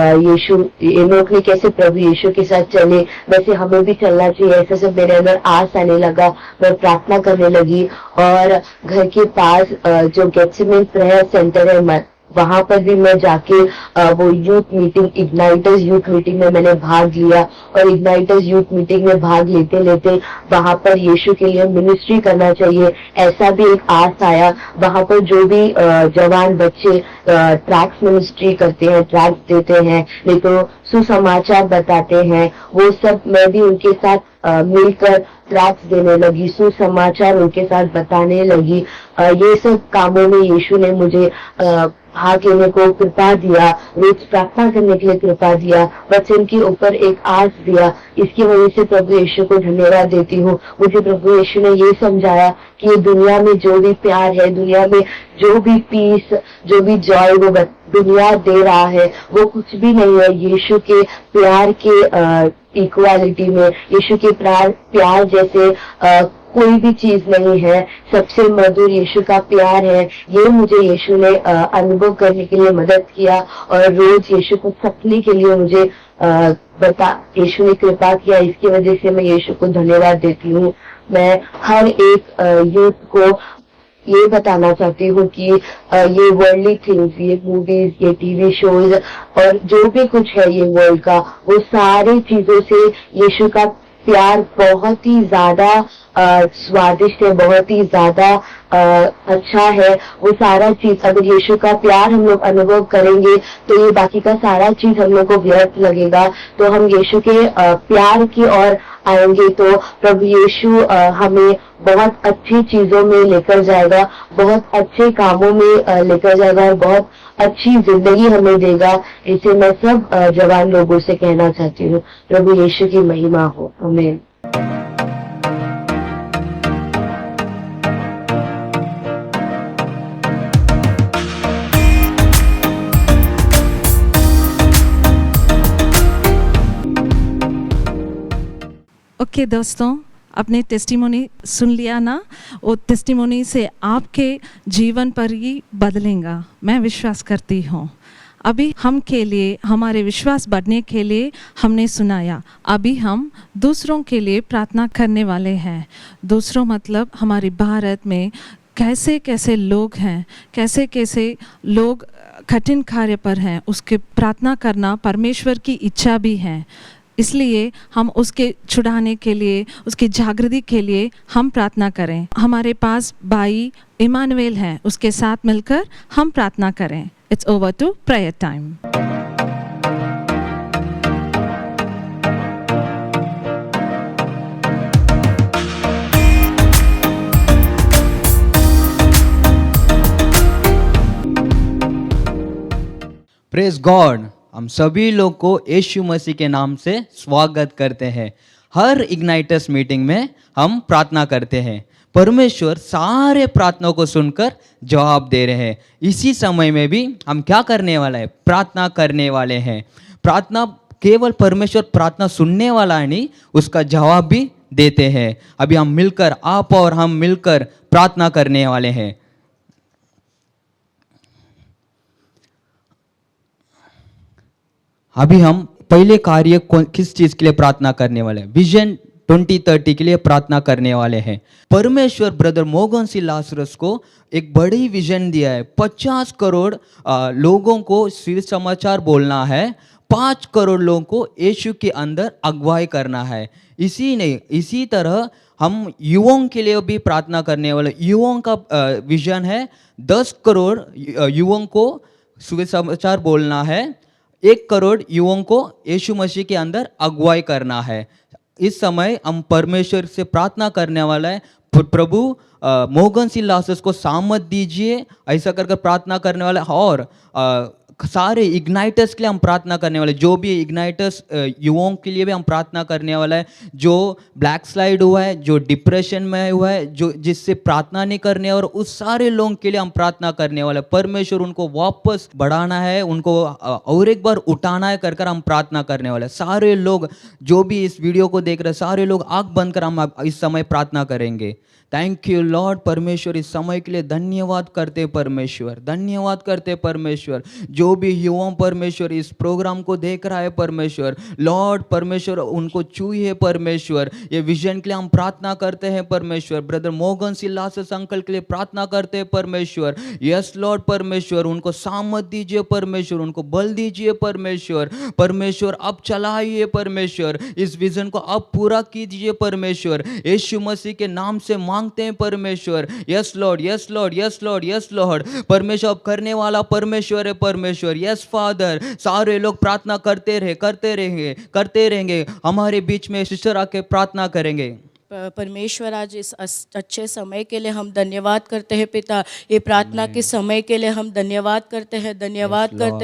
एनोक ने कैसे प्रभु यीशु के साथ चले, वैसे हमें भी चलना चाहिए। ऐसे सब मेरे अंदर आस आने लगा, मैं प्रार्थना करने लगी। और घर के पास जो गेत्सेमने प्रेयर सेंटर है, वहां पर भी मैं जाके वो यूथ मीटिंग, इग्नाइटर्स यूथ मीटिंग में मैंने भाग लिया। और इग्नाइटर्स यूथ मीटिंग में भाग लेते लेते वहां पर यीशु के लिए मिनिस्ट्री करना चाहिए, ऐसा भी एक आस आया। वहां पर जो भी जवान बच्चे ट्रैक्स मिनिस्ट्री करते हैं, ट्रैक्स देते हैं, नहीं तो सुसमाचार बताते हैं, वो सब मैं भी उनके साथ मिलकर ट्रैक्स देने लगी, सुसमाचार उनके साथ बताने लगी। ये सब कामों में यीशु ने मुझे भाग लेने को कृपा दिया, रोज प्रार्थना करने के लिए कृपा दिया, वचन के ऊपर एक आस दिया। इसकी वजह से प्रभु यीशु को धन्यवाद देती हूँ। मुझे प्रभु यीशु ने ये समझाया कि ये दुनिया में जो भी प्यार है, दुनिया में जो भी पीस, जो भी जॉय वो दुनिया दे रहा है, वो कुछ भी नहीं है यीशु के प्यार के इक्वालिटी में। यीशु के प्यार जैसे कोई भी चीज नहीं है, सबसे मधुर यीशु का प्यार है। ये मुझे यीशु ने अनुभव करने के लिए मदद किया, और रोज यीशु को सपने के लिए मुझे यीशु ने कृपा किया। इसकी वजह से मैं यीशु को धन्यवाद देती हूँ। मैं हर एक यूथ को ये बताना चाहती हूँ कि ये वर्ल्डली थिंग्स, ये मूवीज, ये टीवी शोज और जो भी कुछ है ये वर्ल्ड का, वो सारी चीजों से यीशु का प्यार बहुत ही ज्यादा स्वादिष्ट है, बहुत ही ज्यादा अच्छा है। वो सारा चीज, अगर यीशु का प्यार हम लोग अनुभव करेंगे तो ये बाकी का सारा चीज हम लोग को व्यर्थ लगेगा। तो हम यीशु के प्यार की ओर आएंगे तो प्रभु यीशु हमें बहुत अच्छी चीजों में लेकर जाएगा, बहुत अच्छे कामों में लेकर जाएगा, और बहुत अच्छी जिंदगी हमें देगा। इसे मैं सब जवान लोगों से कहना चाहती हूँ। प्रभु यीशु की महिमा हो। आमीन। ओके दोस्तों, अपने टेस्टिमोनी सुन लिया ना? वो टेस्टिमोनी से आपके जीवन पर ही बदलेगा, मैं विश्वास करती हूँ। अभी हम के लिए, हमारे विश्वास बढ़ने के लिए हमने सुनाया। अभी हम दूसरों के लिए प्रार्थना करने वाले हैं। दूसरों मतलब हमारे भारत में कैसे कैसे लोग हैं, कैसे कैसे लोग कठिन कार्य पर हैं, उसके प्रार्थना करना परमेश्वर की इच्छा भी है। इसलिए हम उसके छुड़ाने के लिए, उसकी जागृति के लिए हम प्रार्थना करें। हमारे पास भाई इमानुएल हैं, उसके साथ मिलकर हम प्रार्थना करें। It's over to prayer time. Praise God. हम सभी लोग को यीशु मसीह के नाम से स्वागत करते हैं। हर इग्नाइटर्स मीटिंग में हम प्रार्थना करते हैं। परमेश्वर सारे प्रार्थनाओं को सुनकर जवाब दे रहे हैं। इसी समय में भी हम क्या करने वाला है? प्रार्थना करने वाले हैं। प्रार्थना केवल परमेश्वर प्रार्थना सुनने वाला है नहीं, उसका जवाब भी देते हैं। अभी हम मिलकर, आप और हम मिलकर प्रार्थना करने वाले हैं। अभी हम पहले कार्य किस चीज के लिए प्रार्थना करने वाले हैं? विजन 2030 के लिए प्रार्थना करने वाले हैं। परमेश्वर ब्रदर मोगन सी लासरस को एक बड़ी विजन दिया है। 50 करोड़ लोगों को सुसमाचार बोलना है, 5 करोड़ लोगों को यीशु के अंदर अगुवाई करना है। इसी तरह हम युवाओं के लिए भी प्रार्थना करने वाले। युवाओं का विजन है 10 करोड़ युवाओं को सुसमाचार बोलना है, 1 करोड़ युवाओं को यीशु मसीह के अंदर अगुवाई करना है। इस समय हम परमेश्वर से प्रार्थना करने वाला है प्रभु मोहन सिंह लासस को सामत दीजिए, ऐसा कर कर प्रार्थना करने वाले। और सारे इग्नाइटर्स के लिए हम प्रार्थना करने वाले, जो भी इग्नाइटर्स युवाओं के लिए भी हम प्रार्थना करने वाला है, जो ब्लैक स्लाइड हुआ है, जो डिप्रेशन में हुआ है, जो जिससे प्रार्थना नहीं करने, और उस सारे लोगों के लिए हम प्रार्थना करने वाले। परमेश्वर उनको वापस बढ़ाना है, उनको और एक बार उठाना है कर कर हम प्रार्थना करने वाले। सारे लोग जो भी इस वीडियो को देख रहे हैं, सारे लोग आंख बंद कर हम इस समय प्रार्थना करेंगे। Thank you Lord. परमेश्वर इस समय के लिए धन्यवाद करते परमेश्वर, धन्यवाद करते परमेश्वर। जो भी युवा परमेश्वर इस प्रोग्राम को देख रहा है परमेश्वर, लॉर्ड परमेश्वर उनको छूए परमेश्वर। ये विजन के लिए हम प्रार्थना करते हैं परमेश्वर। ब्रदर मोहन सिंह लासस अंकल के लिए प्रार्थना करते हैं परमेश्वर। यस लॉर्ड परमेश्वर, उनको सामत दीजिए परमेश्वर, उनको बल दीजिए परमेश्वर। परमेश्वर अब चलाइए परमेश्वर, इस विजन को अब पूरा कीजिए परमेश्वर। यीशु मसीह के नाम से मांगते हैं परमेश्वर। Yes lord, yes lord, yes lord, yes Lord. परमेश्वर अब करने वाला परमेश्वर है परमेश्वर। यस फादर, सारे लोग प्रार्थना करते रहेंगे। हमारे बीच में सिस्टर आके प्रार्थना करेंगे। परमेश्वर आज इस अच्छे समय के लिए हम धन्यवाद करते हैं पिता। ये प्रार्थना के समय के लिए हम धन्यवाद करते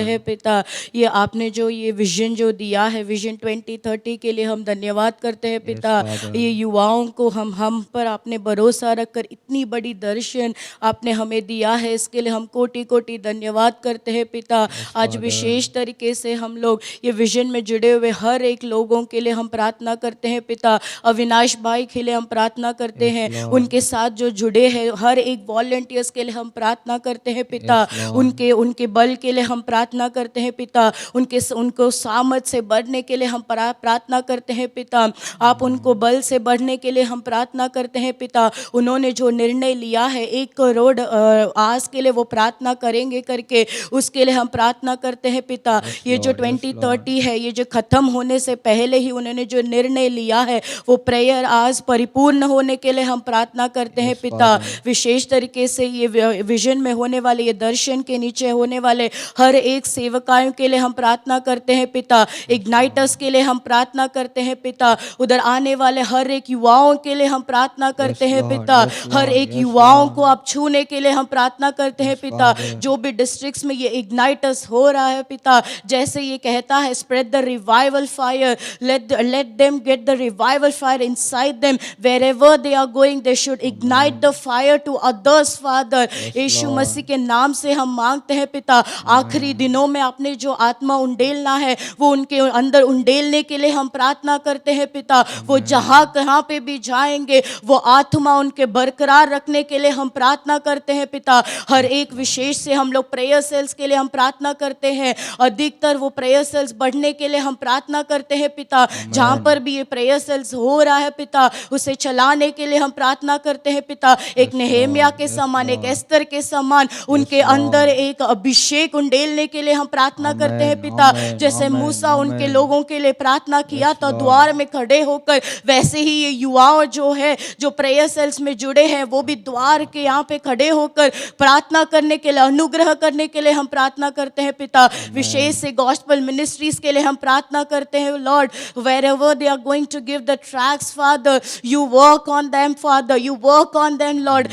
हैं पिता। ये आपने जो ये विजन जो दिया है, विजन 2030 के लिए हम धन्यवाद करते हैं पिता। ये युवाओं को हम पर आपने भरोसा रखकर इतनी बड़ी दर्शन आपने हमें दिया है, इसके लिए हम कोटि कोटि धन्यवाद करते हैं पिता। आज विशेष तरीके से हम लोग ये विजन में जुड़े हुए हर एक लोगों के लिए हम प्रार्थना करते हैं पिता। अविनाश भाई के लिए हम प्रार्थना करते हैं, उनके साथ जो जुड़े हैं हर एक वॉलंटियर्स के लिए हम प्रार्थना करते हैं पिता। उनके बल के लिए हम प्रार्थना करते हैं पिता। उनको सामर्थ से बढ़ने के लिए हम प्रार्थना करते हैं पिता। आप उनको बल से बढ़ने के लिए हम प्रार्थना करते हैं पिता। उन्होंने जो निर्णय लिया है 1 करोड़ आज के लिए वो प्रार्थना करेंगे करके, उसके लिए हम प्रार्थना करते हैं पिता। ये जो 2030 है, ये जो खत्म होने से पहले ही उन्होंने जो निर्णय लिया है, वो प्रेयर आज परिपूर्ण होने के लिए हम प्रार्थना करते हैं पिता। विशेष तरीके से ये विजन में होने वाले, ये दर्शन के नीचे होने वाले हर एक सेवकायों के लिए हम प्रार्थना करते हैं पिता। इग्नाइटर्स के लिए हम प्रार्थना करते हैं पिता। उधर आने वाले हर एक युवाओं के लिए हम प्रार्थना करते हैं पिता। हर एक युवाओं को आप छूने के लिए हम प्रार्थना करते हैं पिता। जो भी डिस्ट्रिक्ट्स में ये इग्नाइटर्स हो रहा है पिता, जैसे ये कहता है spread the revival fire, let them get the revival fire inside them. Wherever they are going, they should ignite the fire to others, Father. यीशु मसीह के नाम से हम मांगते हैं पिता। आखिरी दिनों में आपने जो आत्मा उंडेलना है, वो उनके अंदर उंडेलने के लिए हम प्रार्थना करते हैं पिता। वो जहाँ कहाँ पे भी जाएंगे, वो आत्मा उनके बरकरार रखने के लिए हम प्रार्थना करते हैं पिता। हर एक विशेष से हम लोग प्रेयर सेल्स के लिए हम प्रार्थना करते हैं। अधिकतर वो प्रेयर सेल्स बढ़ने के लिए हम प्रार्थना करते हैं पिता। जहाँ पर भी ये प्रेयर सेल्स हो रहा है पिता, उसे चलाने के लिए हम प्रार्थना करते हैं पिता। एक नेहेमिया के समान, एक एस्तर के समान उनके अंदर एक अभिषेक उंडेलने के लिए हम प्रार्थना करते हैं पिता। जैसे मूसा उनके लोगों के लिए प्रार्थना किया था द्वार में खड़े होकर, वैसे ही ये युवा जो है, जो प्रेयर सेल्स में जुड़े हैं, वो भी द्वार के यहाँ पे खड़े होकर प्रार्थना करने के लिए, अनुग्रह करने के लिए हम प्रार्थना करते हैं पिता। विशेष से गॉस्पेल मिनिस्ट्रीज के लिए हम प्रार्थना करते हैं Lord. wherever they are going to give the tracts, Father, you work on them, Father, you work on them, Lord.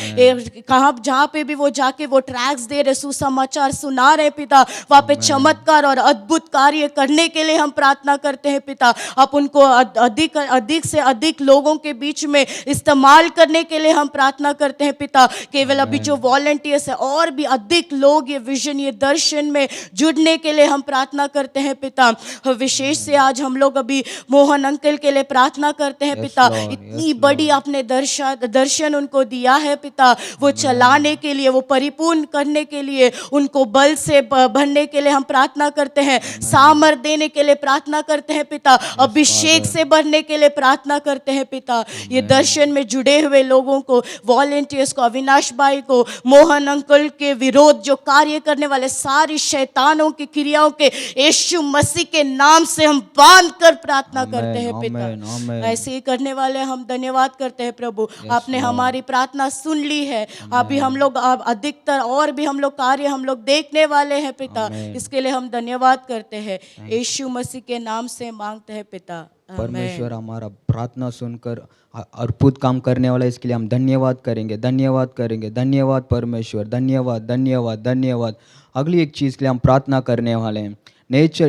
कहाँ जहाँ पे भी वो जाके वो ट्रैक्स दे रहे, सुसमाचार सुना रहे पिता, वहाँ पे चमत्कार और अद्भुत कार्य करने के लिए हम प्रार्थना करते हैं पिता। आप उनको अधिक से अधिक लोगों के बीच में इस्तेमाल करने के लिए हम प्रार्थना करते हैं पिता। केवल अभी जो वॉलंटियर्स है, और भी अधिक लोग ये विजन, ये दर्शन में जुड़ने के लिए हम प्रार्थना करते हैं पिता। विशेष से आज हम लोग अभी मोहन अंकल के लिए प्रार्थना करते हैं पिता। इतनी बड़ी आपने दर्शन उनको दिया है पिता, वो चलाने के लिए, वो परिपूर्ण करने के लिए, उनको बल से भरने के लिए हम प्रार्थना करते हैं। सामर्थ देने के लिए प्रार्थना करते हैं पिता। अभिषेक से भरने के लिए प्रार्थना करते हैं पिता। ये दर्शन में जुड़े हुए लोगों को, वॉलंटियर्स को, अविनाश भाई को, मोहन अंकल के विरोध जो कार्य करने वाले सारी शैतानों की क्रियाओं के यीशु मसीह के नाम से हम बांध कर प्रार्थना करते हैं पिता। ऐसे ही करने वाले हम धन्यवाद करते हैं प्रभु। आपने हमारी प्रार्थना सुन ली है। अभी हम लोग अधिकतर और भी हम लोग कार्य हम लोग देखने वाले हैं पिता। इसके लिए हम धन्यवाद करते हैं। यीशु मसीह के नाम से मांगते हैं पिता, परमेश्वर हमारा प्रार्थना सुनकर अद्भुत काम करने वाला है, इसके लिए हम धन्यवाद करेंगे, धन्यवाद करेंगे, धन्यवाद परमेश्वर, धन्यवाद धन्यवाद धन्यवाद। अगली एक चीज़ के लिए हम प्रार्थना करने वाले हैं, नेचर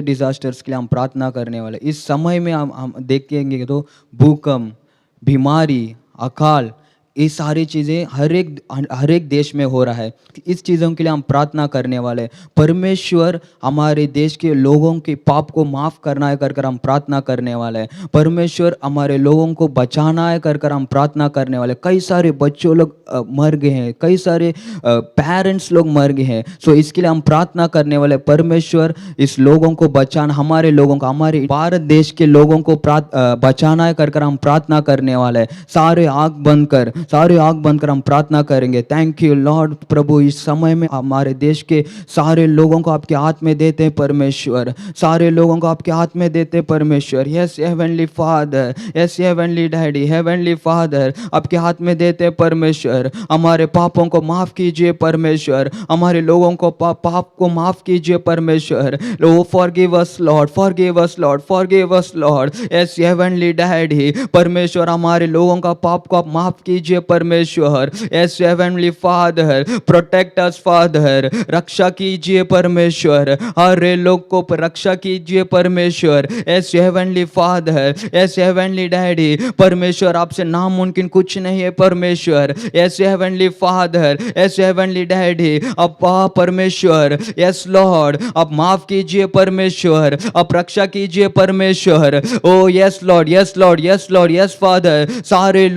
डिज़ास्टर्स के लिए हम प्रार्थना करने वाले हैं। इस समय में हम देखेंगे तो भूकंप, बीमारी, अकाल, ये सारी चीज़ें हर एक देश में हो रहा है। इस चीज़ों के लिए हम प्रार्थना करने वाले हैं। परमेश्वर हमारे देश के लोगों के पाप को माफ़ करना है कर हम प्रार्थना करने वाले हैं। परमेश्वर हमारे लोगों को बचाना है कर हम प्रार्थना करने वाले हैं। कई सारे बच्चों लोग मर गए हैं, कई सारे पेरेंट्स लोग मर गए हैं। सो इसके लिए हम प्रार्थना करने वाले, परमेश्वर इस लोगों को बचाना, हमारे लोगों को, हमारे भारत देश के लोगों को बचाना है कर हम प्रार्थना करने वाले हैं। सारे आँख बंद कर हम प्रार्थना करेंगे। थैंक यू लॉर्ड प्रभु, इस समय में हमारे देश के सारे लोगों को आपके हाथ में देते हैं परमेश्वर, सारे लोगों को आपके हाथ में देते हैं परमेश्वर। Yes heavenly father, yes heavenly daddy, heavenly father, आपके हाथ में देते हैं परमेश्वर। हमारे पापों को माफ़ कीजिए परमेश्वर, हमारे लोगों को पाप को माफ़ कीजिए परमेश्वर। लो forgive us lord, forgive us lord, forgive us lord. Yes heavenly daddy, परमेश्वर हमारे लोगों का पाप को आप माफ़ कीजिए परमेश्वर। Yes heavenly father, protect us father, रक्षा कीजिए परमेश्वर, हर लोग को रक्षा कीजिए परमेश्वर। Yes heavenly father, yes heavenly daddy, परमेश्वर आपसे नामुमकिन कुछ नहीं है परमेश्वर। Yes heavenly father, yes heavenly daddy, अब परमेश्वर, यस लॉर्ड, अब माफ कीजिए परमेश्वर, अब रक्षा कीजिए परमेश्वर। Oh yes lord, yes lord, yes lord, yes father. सारे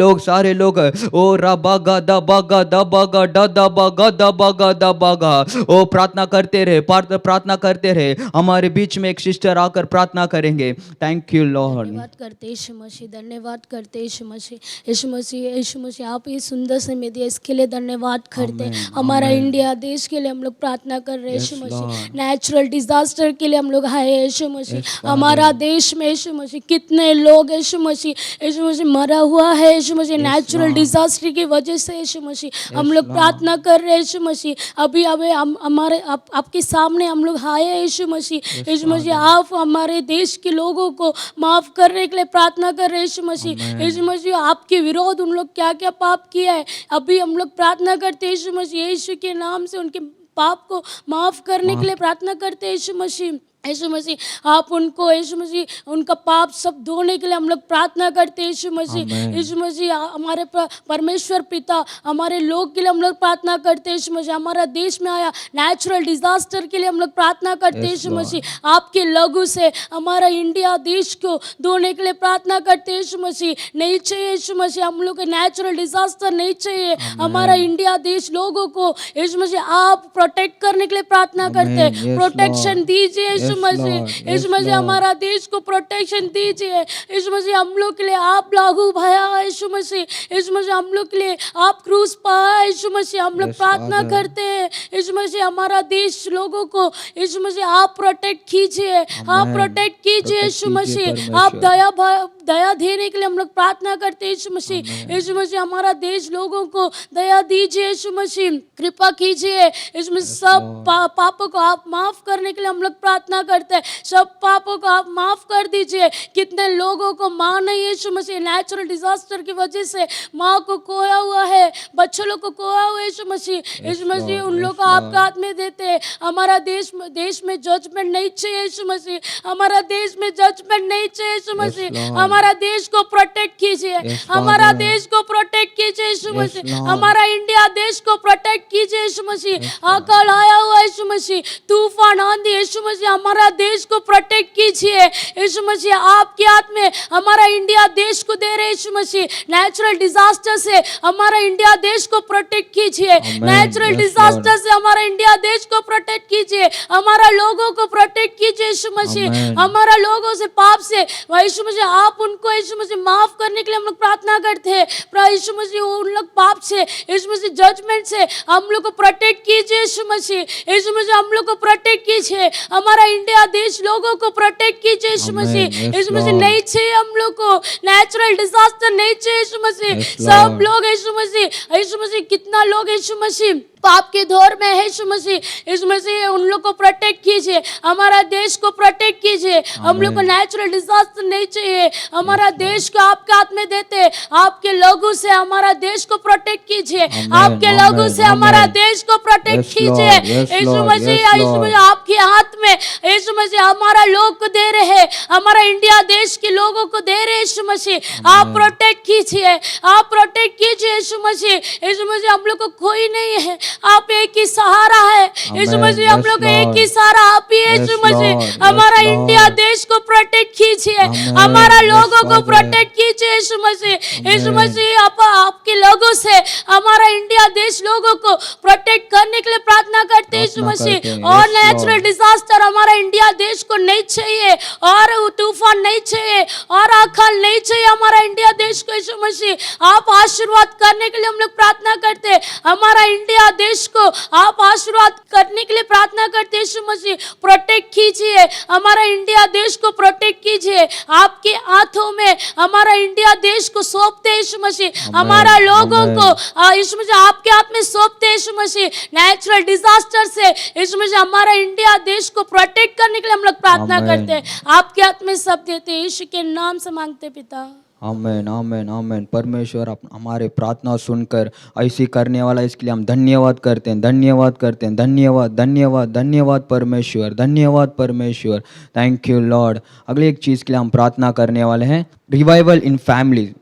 लोग ओ रबागा दबागा दबागा दबागा दबागा दबागा, ओ प्रार्थना करते रहे। हमारे बीच में एक सिस्टर आकर प्रार्थना करेंगे। Thank you Lord. धन्यवाद करते यीशु मसीह, धन्यवाद करते यीशु मसीह। यीशु मसीह आप ये सुंदर समय दिया, इसके लिए धन्यवाद करते हैं। हमारा इंडिया देश के लिए हम लोग प्रार्थना कर रहे हैं यीशु मसीह। नेचुरल डिजास्टर के लिए हम लोग आए यीशु मसीह। हमारा देश में यीशु मसीह कितने लोग यीशु मसीह मरा हुआ है यीशु मसीह, नेचुरल डिजास्टर की वजह से यीशु मसीह। हम लोग प्रार्थना कर रहे हैं यीशु मसीह। अभी हमारे आपके सामने हम लोग आए हैं यीशु मसीह। आप हमारे देश के लोगों को माफ करने के लिए प्रार्थना कर रहे हैं यीशु मसीह। आपके विरोध उन लोग क्या क्या पाप किया है, अभी हम लोग प्रार्थना करते हैं यीशु मसीह। यीशु के नाम से उनके पाप को माफ करने के लिए प्रार्थना करते हैं यीशु मसीह। आप उनको यीशु मसीह उनका पाप सब धोने के लिए हम लोग प्रार्थना करते हैं यीशु मसीह। हमारे परमेश्वर पिता, हमारे लोग के लिए हम लोग प्रार्थना करते हैं यीशु मसीह। हमारा देश में आया नेचुरल डिजास्टर के लिए हम लोग प्रार्थना करते हैं यीशु मसीह। आपके लहू से हमारा इंडिया देश को धोने के लिए प्रार्थना करते हैं यीशु मसीह। नहीं चाहिए यीशु मसीह, हम लोग को नेचुरल डिजास्टर नहीं चाहिए। हमारा इंडिया देश लोगों को यीशु मसीह आप प्रोटेक्ट करने के लिए प्रार्थना करते हैं। प्रोटेक्शन दीजिए यीशु मसीह, हमारा देश को प्रोटेक्शन दीजिए यीशु मसीह। हम लोग के लिए आप लागू भया यीशु मसीह, हम लोग के लिए आप क्रूस पाया यीशु मसीह। हम लोग प्रार्थना करते हैं यीशु मसीह, हमारा देश लोगों को यीशु मसीह आप प्रोटेक्ट कीजिए, आप प्रोटेक्ट कीजिए यीशु मसीह। आप दया देने के लिए हम लोग प्रार्थना करते हैं यीशु मसीह। हमारा देश लोगों को दया दीजिए यीशु मसीह, कृपा कीजिए यीशु मसीह। सब पापों को आप माफ करने के लिए हम लोग प्रार्थना करते हैं। सब पापों को आप माफ कर दीजिए। कितने लोगों को माँ नहीं यीशु मसीह, नेचुरल डिजास्टर की वजह से माँ को खोया हुआ है, बच्चों लोग को खोया हुआ है यीशु मसीह। उन लोग को आपके हाथ में देते हैं। हमारा देश में जजमेंट नहीं चाहिए यीशु मसीह, हमारा देश में जजमेंट नहीं चाहिए यीशु मसीह। हमारा देश को प्रोटेक्ट कीजिए, हमारा देश को प्रोटेक्ट कीजिए यीशु मसीह। हमारा इंडिया देश को प्रोटेक्ट कीजिए यीशु मसीह। अकाल आया हुआ यीशु मसीह, तूफान आंधी यीशु मसीह, हमारा देश को प्रोटेक्ट कीजिए यीशु मसीह। आपके हाथ में हमारा इंडिया देश को दे रहे यीशु मसीह। नेचुरल डिजास्टर से हमारा इंडिया देश को प्रोटेक्ट कीजिए, नेचुरल डिजास्टर से हमारा इंडिया देश को प्रोटेक्ट कीजिए, हमारा लोगों को प्रोटेक्ट कीजिए यीशु मसीह। हमारा लोगों से पाप से यीशु मसीह आप उनको यीशु मसीह माफ करने के लिए हम लोग प्रार्थना करते हैं। यीशु मसीह उन लोग पाप से यीशु मसीह जजमेंट से हम लोग को प्रोटेक्ट कीजिए यीशु मसीह। यीशु मसीह हम लोग को प्रोटेक्ट कीजिए, हमारा इंडिया देश लोगों को प्रोटेक्ट कीजिए यीशु मसीह। यीशु मसीह नहीं चाहिए हम लोग को नेचुरल डिजास्टर, नहीं चाहिए यीशु मसीह। सब लोग यीशु मसीह कितना लोग यीशु मसीह पाप के दौर में है यीशु मसीह उन लोग को प्रोटेक्ट कीजिए, हमारा देश को प्रोटेक्ट कीजिए। हम लोग को नेचुरल डिजास्टर नहीं चाहिए, हमारा देश को आपके हाथ में देते, आपके लोगों से हमारा देश को प्रोटेक्ट कीजिए, आपके लोगों से हमारा देश को प्रोटेक्ट कीजिए। यीशु मसीह आपके हाथ में यीशु मसीह हमारा लोग को दे रहे हैं, हमारा इंडिया देश के लोगों को दे रहे यीशु मसीह, आप प्रोटेक्ट कीजिए, आप प्रोटेक्ट कीजिए यीशु मसीह हम लोग को कोई नहीं है, आप एक ही सहारा है यीशु मसीह, हम लोग एक ही सहारा आप ही यीशु मसीह। हमारा इंडिया देश को प्रोटेक्ट कीजिए, हमारा लोगों को प्रोटेक्ट कीजिए यीशु मसीह आपके लोगों से हमारा इंडिया देश लोगों को प्रोटेक्ट करने के लिए प्रार्थना करते हैं यीशु मसीह। और नेचुरल डिजास्टर हमारा इंडिया देश को नहीं चाहिए, और तूफान नहीं चाहिए, और अकाल नहीं चाहिए हमारा इंडिया देश को यीशु मसीह। आप आशीर्वाद करने के लिए हम लोग प्रार्थना करते हैं, हमारा इंडिया देश को आप आशीर्वाद करने के लिए प्रार्थना करते हैं यीशु मसीह। प्रोटेक्ट कीजिए हमारा इंडिया देश को, प्रोटेक्ट कीजिए, आपके हाथों में हमारा इंडिया देश को सौंपते यीशु मसीह, हमारा लोगों को यीशु मसीह आपके हाथ में सौंपते यीशु मसीह। नेचुरल डिजास्टर से यीशु मसीह हमारा इंडिया देश को प्रोटेक्ट करने के लिए हम लोग प्रार्थना करते हैं, आपके हाथ में सब देते हैं, यीशु के नाम से मांगते पिता, आमेन आमेन आमेन। परमेश्वर हमारे प्रार्थना सुनकर ऐसी करने वाला, इसके लिए हम धन्यवाद करते हैं, धन्यवाद करते हैं, धन्यवाद धन्यवाद धन्यवाद परमेश्वर, धन्यवाद परमेश्वर, थैंक यू लॉर्ड। अगली एक चीज़ के लिए हम प्रार्थना करने वाले हैं, रिवाइवल इन फैमिली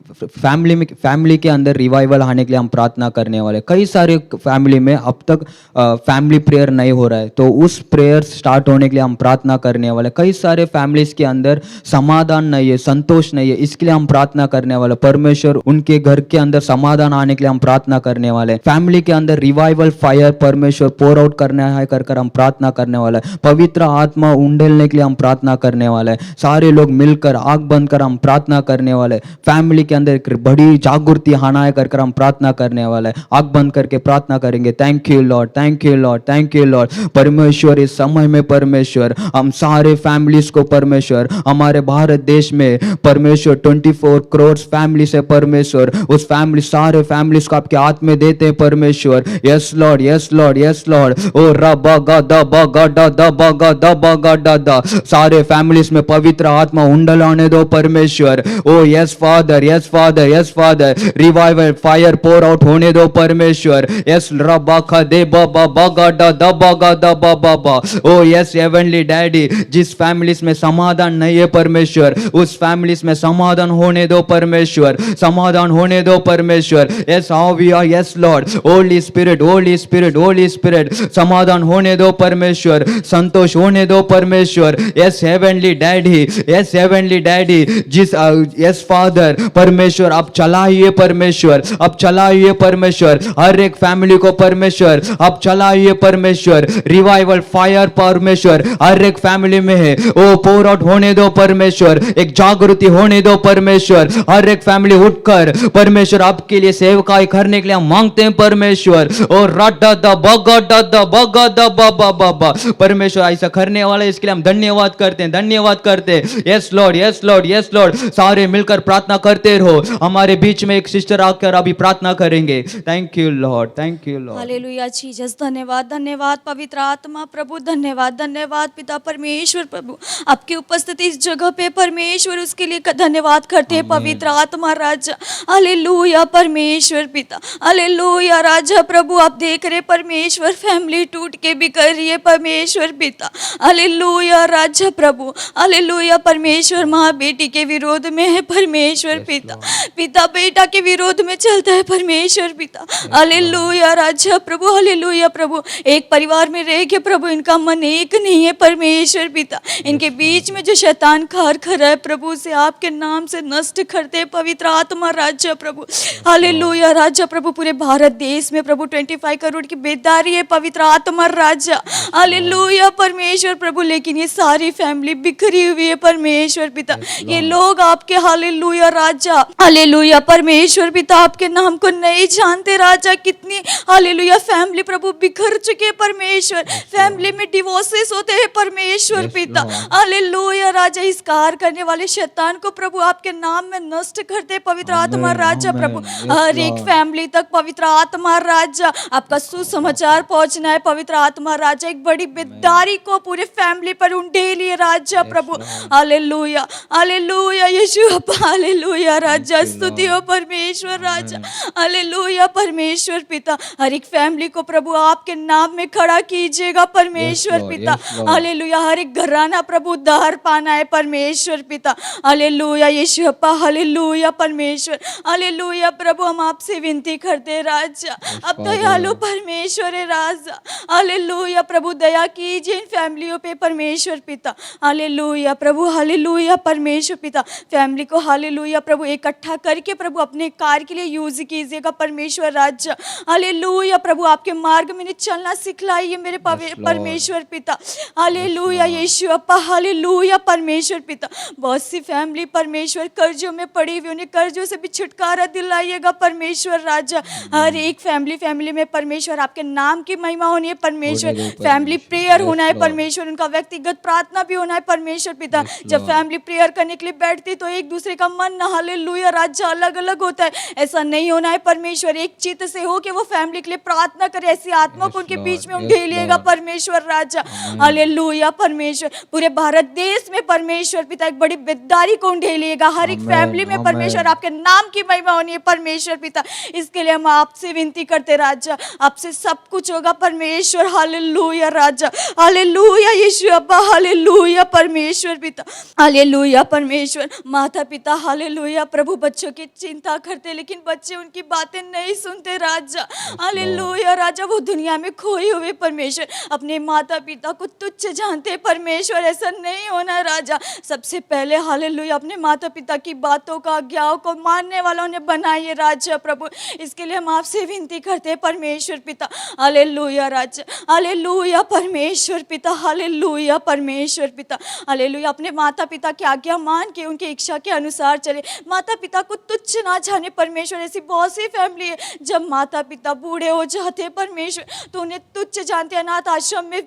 के अंदर रिवाइवल आने के लिए हम प्रार्थना करने वाले। कई सारे फैमिली में अब तक फैमिली प्रेयर नहीं हो रहा है, तो उस प्रेयर स्टार्ट होने के लिए हम प्रार्थना करने वाले। कई सारे फैमिलीज के अंदर समाधान नहीं है, संतोष नहीं है, इसके लिए हम प्रार्थना करने वाले। परमेश्वर उनके घर के अंदर समाधान आने के लिए हम प्रार्थना करने वाले। फैमिली के अंदर रिवाइवल फायर परमेश्वर पोर आउट करना है कर हम प्रार्थना करने वाले। पवित्र आत्मा उंडेलने के लिए हम प्रार्थना करने वाले। सारे लोग मिलकर आग बंद कर हम प्रार्थना करने वाले। फैमिली के अंदर एक बड़ी जागृति आना है कर हम प्रार्थना करने वाले। आग बंद करके प्रार्थना करेंगे। Thank you Lord, thank you Lord, thank you Lord. परमेश्वर इस समय में परमेश्वर हम सारे फैमिलीज को परमेश्वर, हमारे भारत देश में परमेश्वर 24 करोड़ फैमिली से परमेश्वर उस फैमिली सारे फैमिलीज को आपके हाथ में देते हैं परमेश्वर। Yes lord, yes lord, yes lord. ओ रबा गा दा बा गा दा दा बा गा दा बा गा दा दा। सारे फैमिलीज में पवित्र आत्मा उंडल आने दो परमेश्वर। Oh yes Father, yes Father, yes Father. Revival fire pour out होने दो परमेश्वर। यस रबा खा दे बा बा बा गा दा दा बा गा दा बा बा बा। ओ यस हेवनली डैडी, जिस फैमिलीज में समाधान नहीं है परमेश्वर, उस फैमिलीज में समाधान होने दो परमेश्वर, समाधान होने दो परमेश्वर। Yes how we are, yes Lord. Holy Spirit, Holy Spirit, Holy Spirit, समाधान होने दो परमेश्वर, संतोष होने दो परमेश्वर। Yes heavenly daddy, yes heavenly daddy, जिस यस फादर परमेश्वर अब चलाइए परमेश्वर, अब चलाइए परमेश्वर हर एक फैमिली को परमेश्वर, अब चलाइए परमेश्वर। रिवाइवल फायर परमेश्वर हर एक फैमिली में है, ओ पोर आउट होने दो परमेश्वर। एक जागृति होने दो परमेश्वर। हर एक फैमिली उठकर परमेश्वर आपके लिए सेवकाई करने के लिए हम मांगते हैं परमेश्वर। और राडा दा बगा दा दा बगा दा बा बा बा बा। परमेश्वर ऐसा करने वाले, इसके लिए हम धन्यवाद करते हैं, धन्यवाद करते हैं। Yes lord, yes lord, yes Lord. सारे मिलकर प्रार्थना करते रहो। हमारे बीच में एक सिस्टर आकर अभी प्रार्थना करेंगे। Thank you Lord, thank you Lord. Hallelujah Jesus, धन्यवाद धन्यवाद पवित्र आत्मा प्रभु, धन्यवाद धन्यवाद पिता परमेश्वर प्रभु, आपकी उपस्थिति इस जगह पे परमेश्वर, उसके लिए धन्यवाद करते हैं पवित्र आत्मा राजा। हालेलुया परमेश्वर पिता, हालेलुया राजा प्रभु, आप देख रहे परमेश्वर फैमिली टूट के बिखर रही है परमेश्वर पिता। हालेलुया राजा प्रभु, हालेलुया परमेश्वर, माँ बेटी के विरोध में है परमेश्वर पिता, पिता बेटा के विरोध में चलता है परमेश्वर पिता। हालेलुया राजा प्रभु, हालेलुया प्रभु, एक परिवार में रह के प्रभु इनका मन एक नहीं है परमेश्वर पिता। इनके बीच में जो शैतान खार खड़ा है प्रभु, से आपके नाम से नष्ट करते पवित्र आत्मा राजा प्रभु। हालेलुया राजा प्रभु, पूरे भारत देश में प्रभु 25 करोड़ की बेदारी है पवित्र आत्मा राजा। हालेलुया परमेश्वर प्रभु, लेकिन ये सारी फैमिली बिखरी हुई है परमेश्वर पिता। ये लोग आपके हालेलुया राजा हालेलुया परमेश्वर पिता आपके नाम को नहीं जानते राजा, कितनी हालेलुया फैमिली प्रभु बिखर चुके परमेश्वर, फैमिली में डिवोर्सेस होते हैं परमेश्वर पिता। हालेलुया राजा, इस कार करने वाले शैतान को प्रभु आपके नाम में नष्ट करते पवित्र आत्मा राजा प्रभु, हर एक फैमिली तक पवित्र आत्मा राजा आपका सुसमाचार पहुंचना है पवित्र आत्मा राजा, एक बड़ी बेदारी को पूरे फैमिली पर उंडेलिए राजा प्रभु। हालेलुया हालेलुया यीशु हालेलुया राजा, स्तुति हो परमेश्वर राजा। हालेलुया परमेश्वर पिता, हर एक फैमिली को प्रभु आपके नाम में खड़ा कीजिएगा परमेश्वर पिता। हालेलुया, हर एक घराना प्रभु उद्धार पाना है परमेश्वर पिता। हालेलुया यीशु अप्पा, हालेलुया परमेश्वर। हालेलुया प्रभु, हम आपसे विनती करते हैं राजा, अब दयालु परमेश्वर है राजा। हालेलुया प्रभु, दया कीजिए इन फैमिलियों पे परमेश्वर पिता। हालेलुया प्रभु, हालेलुया परमेश्वर पिता, फैमिली को हालेलुया प्रभु इकट्ठा करके प्रभु अपने कार्य के लिए यूज कीजिएगा परमेश्वर राजा। हालेलुया प्रभु, आपके मार्ग में चलना सिखलाइए मेरे परमेश्वर पिता। हालेलुया यीशु अप्पा, हालेलुया परमेश्वर पिता। बहुत सी फैमिली परमेश्वर कर्जों में पड़ी हुई, उन्हें कर्जों से भी छुटकारा दिलाइएगा परमेश्वर राजा। हर एक फैमिली में परमेश्वर आपके नाम की महिमा होनी है परमेश्वर, फैमिली प्रेयर होना है परमेश्वर, उनका व्यक्तिगत प्रार्थना भी होना है परमेश्वर पिता। जब फैमिली प्रेयर करने के लिए बैठती तो एक दूसरे का मन हालेलुया राजा अलग अलग होता है, ऐसा नहीं होना है परमेश्वर, एक चित्त से हो कि वो फैमिली के लिए प्रार्थना करे, ऐसी आत्मा को उनके बीच में उंडेलिएगा परमेश्वर राजा। हालेलुया परमेश्वर, पूरे भारत देश में परमेश्वर पिता एक बड़ी बेदारी को उंडेलिएगा, हर एक फैमिली में परमेश्वर आपके नाम की महिमा होनी है परमेश्वर पिता। इसके लिए हम आपसे विनती करते राजा, आपसे सब कुछ होगा परमेश्वर। हालेलुया राजा, हालेलुया यीशु अब्बा, हालेलुया परमेश्वर पिता। हालेलुया परमेश्वर, माता पिता हालेलुया प्रभु बच्चों की चिंता करते, लेकिन बच्चे उनकी बातें नहीं सुनते राजा। हालेलुया राजा, वो दुनिया में खोए हुए परमेश्वर अपने माता पिता को तुच्छ जानते परमेश्वर, ऐसा नहीं होना राजा। सबसे पहले हालेलुया अपने माता पिता की बातों का, आज्ञाओं को मानने वालों ने बनाइए राजा प्रभु। इसके लिए हम आपसे विनती करते हैं परमेश्वर पिता। हालेलुया राजा, हालेलुया परमेश्वर पिता, हालेलुया परमेश्वर पिता। हालेलुया, अपने माता पिता की आज्ञा मान के उनकी इच्छा के अनुसार चले, माता पिता को तुच्छ ना जाने परमेश्वर। ऐसी बहुत सी फैमिली है जब माता पिता बूढ़े हो जाते हैं परमेश्वर तो उन्हें तुच्छ जानते, अनाथ आश्रम में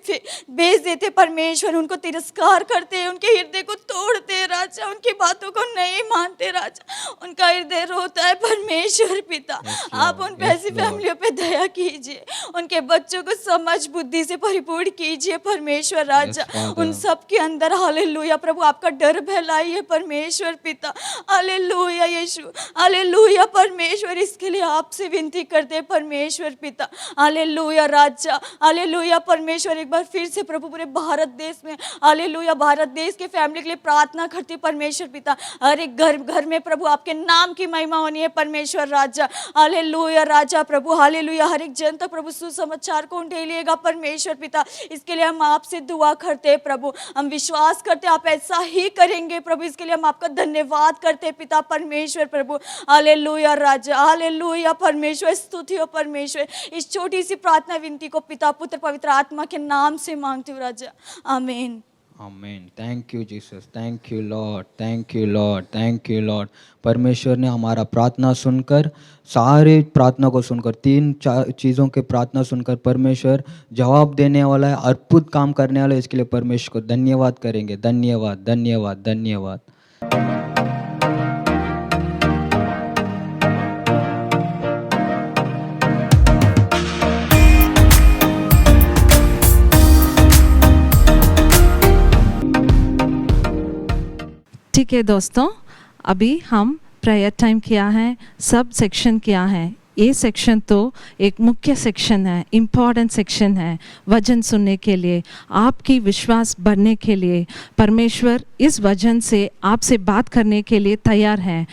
भेज देते परमेश्वर, उनको तिरस्कार करते हैं, उनके हृदय को तोड़ते हैं राजा, उनकी बातों को नहीं मानते राजा, उनका हृदय रोता है परमेश्वर पिता। आप उन ऐसी फैमिलियों पे दया कीजिए, उनके बच्चों को समझ बुद्धि से परिपूर्ण कीजिए परमेश्वर राजा। उन सब के अंदर हालेलुया प्रभु आपका डर फैलाइए परमेश्वर पिता। हालेलुया यीशु, हालेलुया परमेश्वर, इसके लिए आपसे विनती करते हैं परमेश्वर पिता। हालेलुया राजा, हालेलुया परमेश्वर, एक बार फिर से प्रभु पूरे भारत देश में हालेलुया भारत देश के फैमिली के लिए प्रार्थना करती परमेश्वर पिता। हर एक घर में प्रभु आपके नाम की महिमा होनी है परमेश्वर राजा। हालेलुया राजा प्रभु, हालेलुया, हर एक जन तक प्रभु सुसमाचार को उंडेलिएगा परमेश्वर पिता। इसके लिए हम आपसे दुआ करते हैं प्रभु, हम विश्वास करते हैं आप ऐसा ही करेंगे प्रभु। इसके लिए हम आपका धन्यवाद करते हैं पिता परमेश्वर प्रभु। हालेलुया राजा, हालेलुया परमेश्वर, स्तुति हो परमेश्वर। इस छोटी सी प्रार्थना विनती को पिता पुत्र पवित्र आत्मा के नाम से मांगती हूँ राजा, आमीन। आमीन। Thank you Jesus, thank you Lord, thank you Lord, thank you Lord. परमेश्वर ने हमारा प्रार्थना सुनकर, सारे प्रार्थना को सुनकर, 3-4 चीज़ों के प्रार्थना सुनकर परमेश्वर जवाब देने वाला है, अद्भुत काम करने वाला है। इसके लिए परमेश्वर को धन्यवाद करेंगे। धन्यवाद, धन्यवाद, धन्यवाद। ठीक है दोस्तों, अभी हम प्रेयर टाइम किया है, सब सेक्शन किया है। ये सेक्शन तो एक मुख्य सेक्शन है, इम्पॉर्टेंट सेक्शन है वचन सुनने के लिए, आपकी विश्वास बढ़ने के लिए। परमेश्वर इस वचन से आपसे बात करने के लिए तैयार हैं।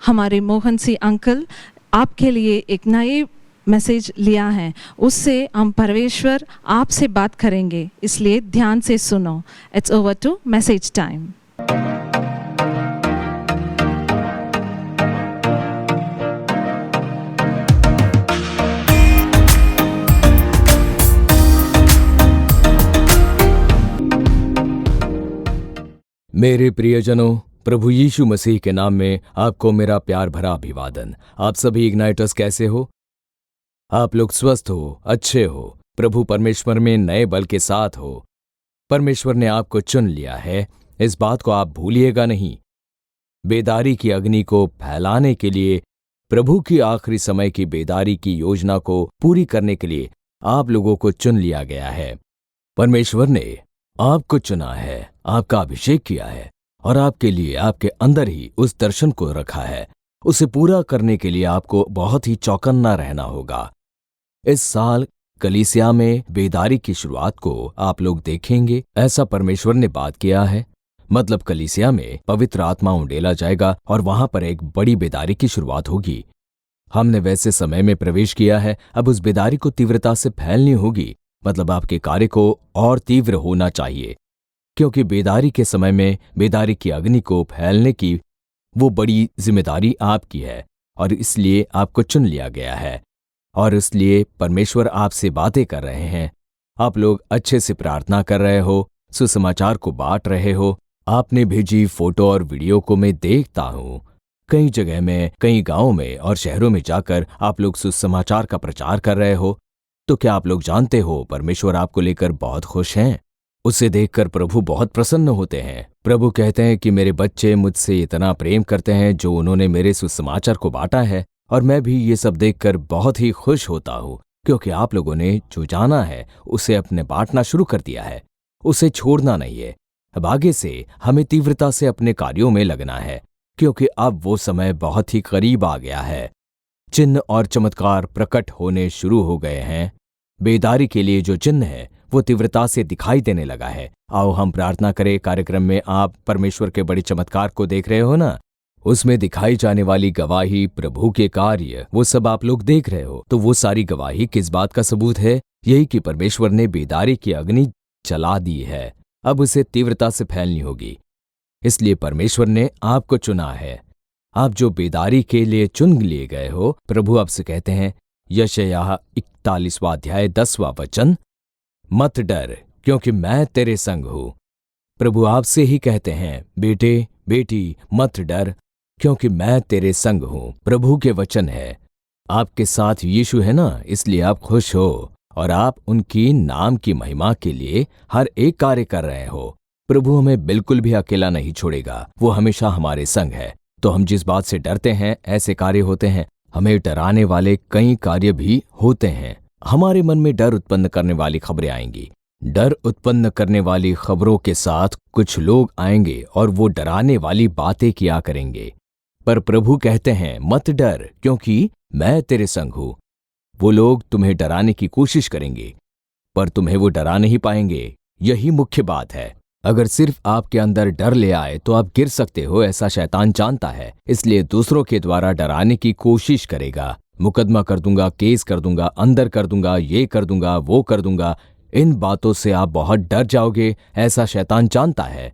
हमारे मोहन सिंह अंकल आपके लिए एक नई मैसेज लिया है, उससे हम परमेश्वर आपसे बात करेंगे, इसलिए ध्यान से सुनो। It's over to message time. मेरे प्रियजनों, प्रभु यीशु मसीह के नाम में आपको मेरा प्यार भरा अभिवादन। आप सभी इग्नाइटर्स कैसे हो? आप लोग स्वस्थ हो, अच्छे हो, प्रभु परमेश्वर में नए बल के साथ हो। परमेश्वर ने आपको चुन लिया है, इस बात को आप भूलिएगा नहीं। बेदारी की अग्नि को फैलाने के लिए, प्रभु की आखिरी समय की बेदारी की योजना को पूरी करने के लिए आप लोगों को चुन लिया गया है। परमेश्वर ने आपको चुना है, आपका अभिषेक किया है और आपके लिए आपके अंदर ही उस दर्शन को रखा है। उसे पूरा करने के लिए आपको बहुत ही चौकन्ना रहना होगा। इस साल कलीसिया में बेदारी की शुरुआत को आप लोग देखेंगे, ऐसा परमेश्वर ने बात किया है। मतलब कलीसिया में पवित्र आत्मा उंडेला जाएगा और वहां पर एक बड़ी बेदारी की शुरुआत होगी। हमने वैसे समय में प्रवेश किया है, अब उस बेदारी को तीव्रता से फैलनी होगी। मतलब आपके कार्य को और तीव्र होना चाहिए, क्योंकि बेदारी के समय में बेदारी की अग्नि को फैलने की वो बड़ी जिम्मेदारी आपकी है और इसलिए आपको चुन लिया गया है। और इसलिए परमेश्वर आपसे बातें कर रहे हैं। आप लोग अच्छे से प्रार्थना कर रहे हो, सुसमाचार को बांट रहे हो। आपने भेजी फोटो और वीडियो को मैं देखता हूँ। कई जगह में, कई गांवों में और शहरों में जाकर आप लोग सुसमाचार का प्रचार कर रहे हो। तो क्या आप लोग जानते हो परमेश्वर आपको लेकर बहुत खुश हैं? उसे देखकर प्रभु बहुत प्रसन्न होते हैं। प्रभु कहते हैं कि मेरे बच्चे मुझसे इतना प्रेम करते हैं जो उन्होंने मेरे सुसमाचार को बांटा है, और मैं भी ये सब देखकर बहुत ही खुश होता हूँ, क्योंकि आप लोगों ने जो जाना है उसे अपने बांटना शुरू कर दिया है। उसे छोड़ना नहीं है। अब आगे से हमें तीव्रता से अपने कार्यों में लगना है, क्योंकि अब वो समय बहुत ही करीब आ गया है। चिन्ह और चमत्कार प्रकट होने शुरू हो गए हैं। बेदारी के लिए जो चिन्ह है वो तीव्रता से दिखाई देने लगा है। आओ हम प्रार्थना करें। कार्यक्रम में आप परमेश्वर के बड़े चमत्कार को देख रहे हो ना, उसमें दिखाई जाने वाली गवाही, प्रभु के कार्य, वो सब आप लोग देख रहे हो। तो वो सारी गवाही किस बात का सबूत है? यही कि परमेश्वर ने बेदारी की अग्नि जला दी है। अब उसे तीव्रता से फैलनी होगी। इसलिए परमेश्वर ने आपको चुना है। आप जो बेदारी के लिए चुन लिए गए हो, प्रभु आपसे कहते हैं, यशायाह 41वां अध्याय 10वां वचन, मत डर क्योंकि मैं तेरे संग हूं। प्रभु आपसे ही कहते हैं, बेटे बेटी मत डर क्योंकि मैं तेरे संग हूं। प्रभु के वचन है। आपके साथ यीशु है ना, इसलिए आप खुश हो और आप उनकी नाम की महिमा के लिए हर एक कार्य कर रहे हो। प्रभु हमें बिल्कुल भी अकेला नहीं छोड़ेगा, वो हमेशा हमारे संग है। तो हम जिस बात से डरते हैं ऐसे कार्य होते हैं। हमें डराने वाले कई कार्य भी होते हैं। हमारे मन में डर उत्पन्न करने वाली खबरें आएंगी। डर उत्पन्न करने वाली खबरों के साथ कुछ लोग आएंगे और वो डराने वाली बातें किया करेंगे। पर प्रभु कहते हैं, मत डर क्योंकि मैं तेरे संग हूं। वो लोग तुम्हें डराने की कोशिश करेंगे, पर तुम्हें वो डरा नहीं पाएंगे। यही मुख्य बात है। अगर सिर्फ आपके अंदर डर ले आए तो आप गिर सकते हो, ऐसा शैतान जानता है। इसलिए दूसरों के द्वारा डराने की कोशिश करेगा। मुकदमा कर दूंगा, केस कर दूंगा, अंदर कर दूंगा, ये कर दूंगा, वो कर दूंगा। इन बातों से आप बहुत डर जाओगे, ऐसा शैतान जानता है।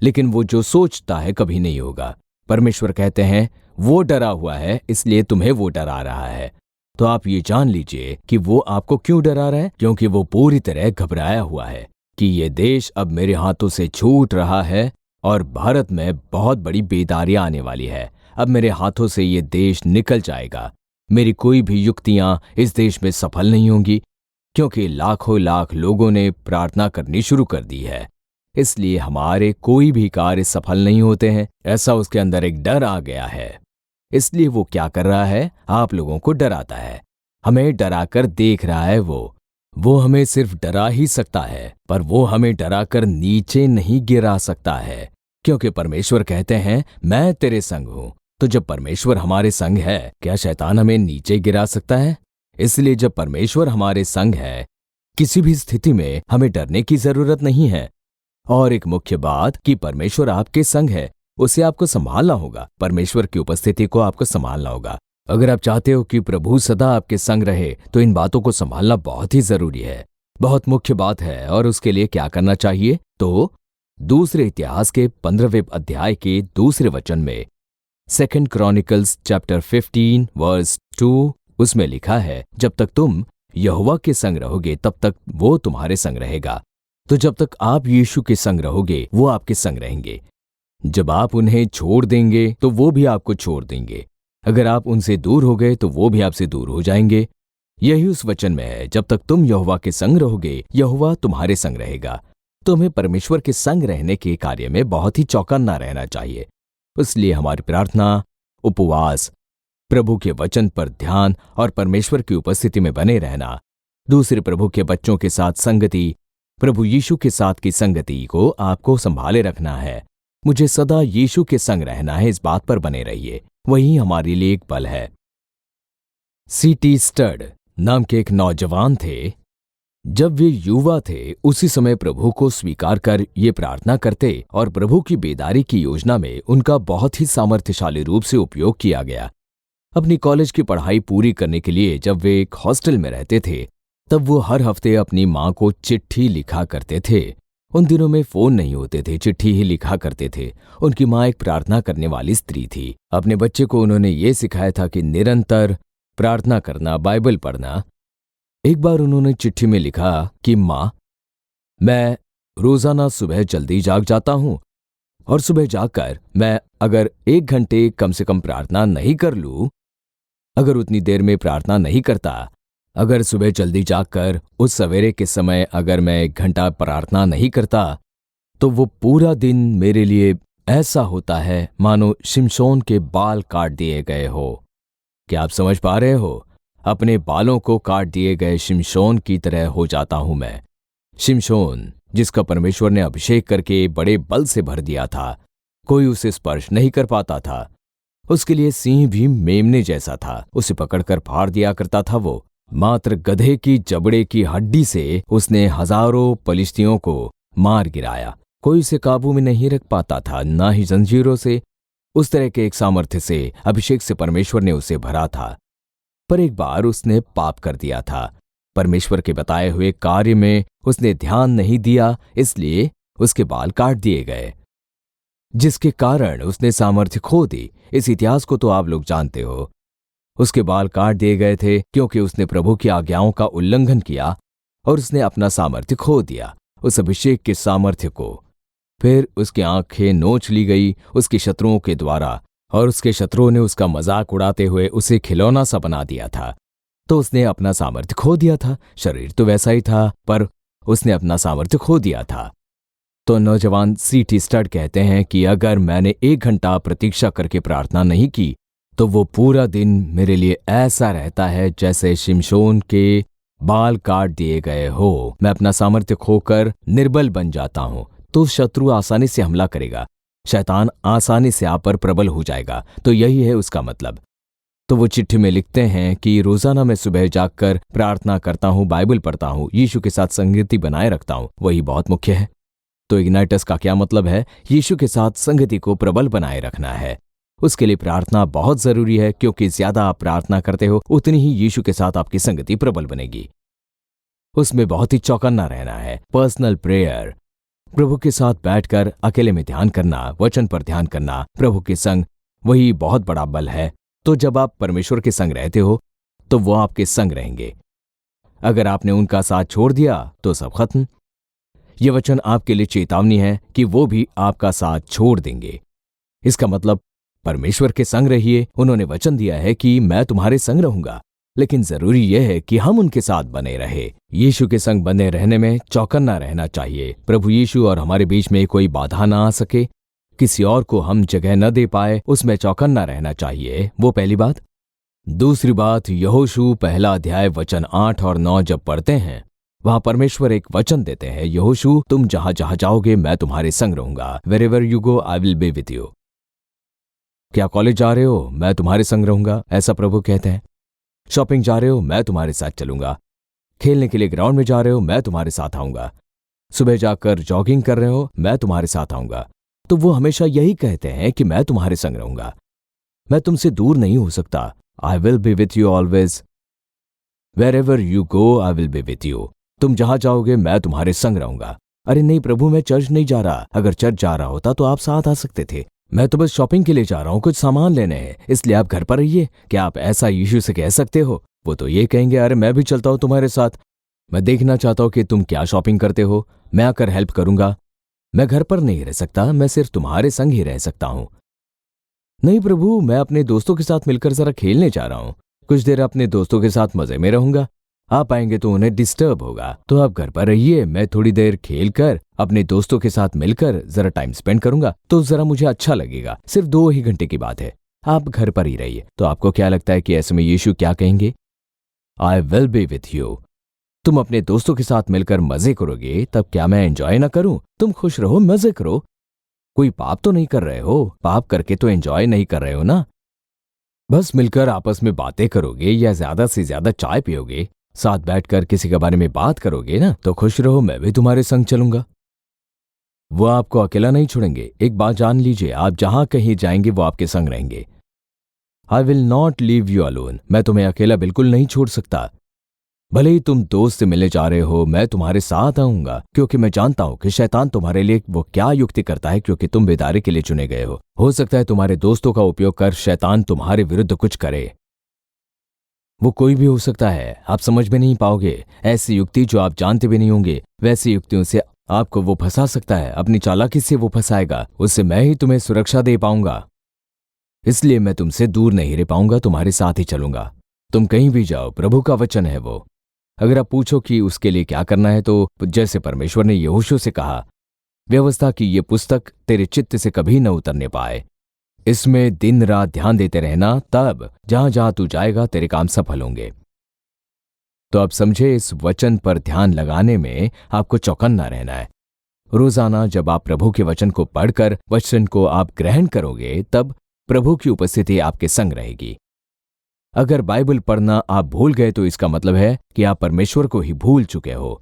लेकिन वो जो सोचता है कभी नहीं होगा। परमेश्वर कहते हैं, वो डरा हुआ है इसलिए तुम्हें वो डरा रहा है। तो आप ये जान लीजिए कि वो आपको क्यों डरा रहा है, क्योंकि वो पूरी तरह घबराया हुआ है कि ये देश अब मेरे हाथों से छूट रहा है और भारत में बहुत बड़ी बेदारी आने वाली है। अब मेरे हाथों से ये देश निकल जाएगा। मेरी कोई भी युक्तियां इस देश में सफल नहीं होंगी, क्योंकि लाखों लाख लोगों ने प्रार्थना करनी शुरू कर दी है। इसलिए हमारे कोई भी कार्य सफल नहीं होते हैं। ऐसा उसके अंदर एक डर आ गया है। इसलिए वो क्या कर रहा है? आप लोगों को डराता है। हमें डराकर देख रहा है। वो हमें सिर्फ डरा ही सकता है, पर वो हमें डराकर नीचे नहीं गिरा सकता है, क्योंकि परमेश्वर कहते हैं, मैं तेरे संग हूं। तो जब परमेश्वर हमारे संग है, क्या शैतान हमें नीचे गिरा सकता है? इसलिए जब परमेश्वर हमारे संग है, किसी भी स्थिति में हमें डरने की जरूरत नहीं है। और एक मुख्य बात कि परमेश्वर आपके संग है, उसे आपको संभालना होगा। परमेश्वर की उपस्थिति को आपको संभालना होगा। अगर आप चाहते हो कि प्रभु सदा आपके संग रहे, तो इन बातों को संभालना बहुत ही जरूरी है, बहुत मुख्य बात है। और उसके लिए क्या करना चाहिए? तो दूसरे इतिहास के 15वें अध्याय के दूसरे वचन में, 2 क्रॉनिकल्स चैप्टर 15 वर्स 2, उसमें लिखा है, जब तक तुम यहोवा के संग रहोगे तब तक वो तुम्हारे संग रहेगा। तो जब तक आप यीशु के संग रहोगे, वो आपके संग रहेंगे। जब आप उन्हें छोड़ देंगे तो वो भी आपको छोड़ देंगे। अगर आप उनसे दूर हो गए तो वो भी आपसे दूर हो जाएंगे। यही उस वचन में है, जब तक तुम यहोवा के संग रहोगे यहोवा तुम्हारे संग रहेगा। तुम्हें परमेश्वर के संग रहने के कार्य में बहुत ही चौकन्ना रहना चाहिए। इसलिए हमारी प्रार्थना, उपवास, प्रभु के वचन पर ध्यान और परमेश्वर की उपस्थिति में बने रहना, दूसरे प्रभु के बच्चों के साथ संगति, प्रभु यीशु के साथ की संगति को आपको संभाले रखना है। मुझे सदा यीशु के संग रहना है, इस बात पर बने रहिए, वही हमारे लिए एक बल है। C.T. स्टड नाम के एक नौजवान थे। जब वे युवा थे उसी समय प्रभु को स्वीकार कर ये प्रार्थना करते और प्रभु की बेदारी की योजना में उनका बहुत ही सामर्थ्यशाली रूप से उपयोग किया गया। अपनी कॉलेज की पढ़ाई पूरी करने के लिए जब वे एक हॉस्टल में रहते थे तब वो हर हफ्ते अपनी माँ को चिट्ठी लिखा करते थे। उन दिनों में फोन नहीं होते थे, चिट्ठी ही लिखा करते थे। उनकी माँ एक प्रार्थना करने वाली स्त्री थी। अपने बच्चे को उन्होंने ये सिखाया था कि निरंतर प्रार्थना करना, बाइबल पढ़ना। एक बार उन्होंने चिट्ठी में लिखा कि माँ, मैं रोजाना सुबह जल्दी जाग जाता हूँ और सुबह जागकर मैं अगर 1 घंटे कम से कम प्रार्थना नहीं कर लूँ, अगर उतनी देर में प्रार्थना नहीं करता, अगर सुबह जल्दी जागकर उस सवेरे के समय अगर मैं 1 घंटा प्रार्थना नहीं करता, तो वो पूरा दिन मेरे लिए ऐसा होता है मानो शिमशोन के बाल काट दिए गए हो। क्या आप समझ पा रहे हो? अपने बालों को काट दिए गए शिमशोन की तरह हो जाता हूं मैं। शिमशोन जिसका परमेश्वर ने अभिषेक करके बड़े बल से भर दिया था, कोई उसे स्पर्श नहीं कर पाता था। उसके लिए सिंह भी मेमने जैसा था, उसे पकड़कर फाड़ दिया करता था। वो मात्र गधे की जबड़े की हड्डी से उसने हजारों पलिश्तियों को मार गिराया। कोई उसे काबू में नहीं रख पाता था, ना ही जंजीरों से। उस तरह के एक सामर्थ्य से, अभिषेक से परमेश्वर ने उसे भरा था। पर एक बार उसने पाप कर दिया था। परमेश्वर के बताए हुए कार्य में उसने ध्यान नहीं दिया, इसलिए उसके बाल काट दिए गए, जिसके कारण उसने सामर्थ्य खो दी। इस इतिहास को तो आप लोग जानते हो। उसके बाल काट दिए गए थे क्योंकि उसने प्रभु की आज्ञाओं का उल्लंघन किया और उसने अपना सामर्थ्य खो दिया, उस अभिषेक के सामर्थ्य को। फिर उसकी आंखें नोच ली गई उसके शत्रुओं के द्वारा, और उसके शत्रुओं ने उसका मजाक उड़ाते हुए उसे खिलौना सा बना दिया था। तो उसने अपना सामर्थ्य खो दिया था। शरीर तो वैसा ही था, पर उसने अपना सामर्थ्य खो दिया था। तो नौजवान C.T. स्टड कहते हैं कि अगर मैंने 1 घंटा प्रतीक्षा करके प्रार्थना नहीं की तो वो पूरा दिन मेरे लिए ऐसा रहता है जैसे शिमशोन के बाल काट दिए गए हो। मैं अपना सामर्थ्य खोकर निर्बल बन जाता हूं। तो शत्रु आसानी से हमला करेगा, शैतान आसानी से आप पर प्रबल हो जाएगा। तो यही है उसका मतलब। तो वो चिट्ठी में लिखते हैं कि रोजाना मैं सुबह जागकर प्रार्थना करता हूँ, बाइबल पढ़ता हूँ, यीशु के साथ संगति बनाए रखता हूँ, वही बहुत मुख्य है। तो इग्नाइटस का क्या मतलब है? यीशु के साथ संगति को प्रबल बनाए रखना है। उसके लिए प्रार्थना बहुत जरूरी है, क्योंकि ज्यादा आप प्रार्थना करते हो उतनी ही यीशु के साथ आपकी संगति प्रबल बनेगी। उसमें बहुत ही चौकन्ना रहना है। पर्सनल प्रेयर, प्रभु के साथ बैठकर अकेले में ध्यान करना, वचन पर ध्यान करना, प्रभु के संग, वही बहुत बड़ा बल है। तो जब आप परमेश्वर के संग रहते हो तो वो आपके संग रहेंगे। अगर आपने उनका साथ छोड़ दिया तो सब खत्म। ये वचन आपके लिए चेतावनी है कि वो भी आपका साथ छोड़ देंगे। इसका मतलब परमेश्वर के संग रहिए। उन्होंने वचन दिया है कि मैं तुम्हारे संग रहूंगा, लेकिन जरूरी यह है कि हम उनके साथ बने रहे। यीशु के संग बने रहने में चौकन्ना रहना चाहिए। प्रभु यीशु और हमारे बीच में कोई बाधा ना आ सके, किसी और को हम जगह न दे पाए, उसमें चौकन्ना रहना चाहिए। वो पहली बात। दूसरी बात, यहोशू 1 अध्याय वचन 8 और 9 जब पढ़ते हैं, वहां परमेश्वर एक वचन देते हैं, यहोशू तुम जहां जहां जाओगे मैं तुम्हारे संग रहूंगा। Wherever you go I will be with you. क्या कॉलेज जा रहे हो? मैं तुम्हारे संग रहूंगा, ऐसा प्रभु कहते हैं। शॉपिंग जा रहे हो? मैं तुम्हारे साथ चलूंगा। खेलने के लिए ग्राउंड में जा रहे हो? मैं तुम्हारे साथ आऊंगा। सुबह जाकर जॉगिंग कर रहे हो? मैं तुम्हारे साथ आऊंगा। तो वो हमेशा यही कहते हैं कि मैं तुम्हारे संग रहूंगा, मैं तुमसे दूर नहीं हो सकता। I will be with you always, wherever you go I will be with you. तुम जहां जाओगे मैं तुम्हारे संग रहूंगा। अरे नहीं प्रभु, मैं चर्च नहीं जा रहा। अगर चर्च जा रहा होता तो आप साथ आ सकते थे। मैं तो बस शॉपिंग के लिए जा रहा हूँ, कुछ सामान लेने हैं, इसलिए आप घर पर रहिए। क्या आप ऐसा यीशु से कह सकते हो? वो तो ये कहेंगे, अरे मैं भी चलता हूँ तुम्हारे साथ, मैं देखना चाहता हूँ कि तुम क्या शॉपिंग करते हो, मैं आकर हेल्प करूंगा। मैं घर पर नहीं रह सकता, मैं सिर्फ तुम्हारे संग ही रह सकता हूं। नहीं प्रभु, मैं अपने दोस्तों के साथ मिलकर जरा खेलने जा रहा हूं। कुछ देर अपने दोस्तों के साथ मजे में रहूंगा। आप आएंगे तो उन्हें डिस्टर्ब होगा, तो आप घर पर रहिए। मैं थोड़ी देर खेल कर अपने दोस्तों के साथ मिलकर जरा टाइम स्पेंड करूंगा, तो जरा मुझे अच्छा लगेगा। सिर्फ 2 ही घंटे की बात है, आप घर पर ही रहिए। तो आपको क्या लगता है कि ऐसे में यीशु क्या कहेंगे? आई विल बी विथ यू। तुम अपने दोस्तों के साथ मिलकर मजे करोगे, तब क्या मैं एंजॉय ना करूं? तुम खुश रहो, मजे करो। कोई पाप तो नहीं कर रहे हो, पाप करके तो एंजॉय नहीं कर रहे हो ना। बस मिलकर आपस में बातें करोगे या ज्यादा से ज्यादा चाय पियोगे, साथ बैठकर किसी के बारे में बात करोगे ना, तो खुश रहो, मैं भी तुम्हारे संग चलूंगा। वो आपको अकेला नहीं छोड़ेंगे। एक बात जान लीजिए, आप जहां कहीं जाएंगे वो आपके संग रहेंगे। I will not leave you alone. मैं तुम्हें अकेला बिल्कुल नहीं छोड़ सकता। भले ही तुम दोस्त से मिलने जा रहे हो, मैं तुम्हारे साथ आऊंगा, क्योंकि मैं जानता हूं कि शैतान तुम्हारे लिए वो क्या युक्ति करता है, क्योंकि तुम बेदारी के लिए चुने गए हो सकता है तुम्हारे दोस्तों का उपयोग कर शैतान तुम्हारे विरुद्ध कुछ करे। वो कोई भी हो सकता है, आप समझ में नहीं पाओगे। ऐसी युक्ति जो आप जानते भी नहीं होंगे, वैसी युक्तियों से आपको वो फंसा सकता है। अपनी चालाकी से वो फंसाएगा, उससे मैं ही तुम्हें सुरक्षा दे पाऊंगा। इसलिए मैं तुमसे दूर नहीं रह पाऊंगा, तुम्हारे साथ ही चलूंगा। तुम कहीं भी जाओ, प्रभु का वचन है वो। अगर आप पूछो कि उसके लिए क्या करना है, तो जैसे परमेश्वर ने यहोशू से कहा, व्यवस्था की ये पुस्तक तेरे चित्त से कभी न उतरने पाए, इसमें दिन रात ध्यान देते रहना, तब जहां जहां तू जाएगा तेरे काम सफल होंगे। तो अब समझे, इस वचन पर ध्यान लगाने में आपको चौकन्ना रहना है। रोजाना जब आप प्रभु के वचन को पढ़कर वचन को आप ग्रहण करोगे, तब प्रभु की उपस्थिति आपके संग रहेगी। अगर बाइबल पढ़ना आप भूल गए, तो इसका मतलब है कि आप परमेश्वर को ही भूल चुके हो।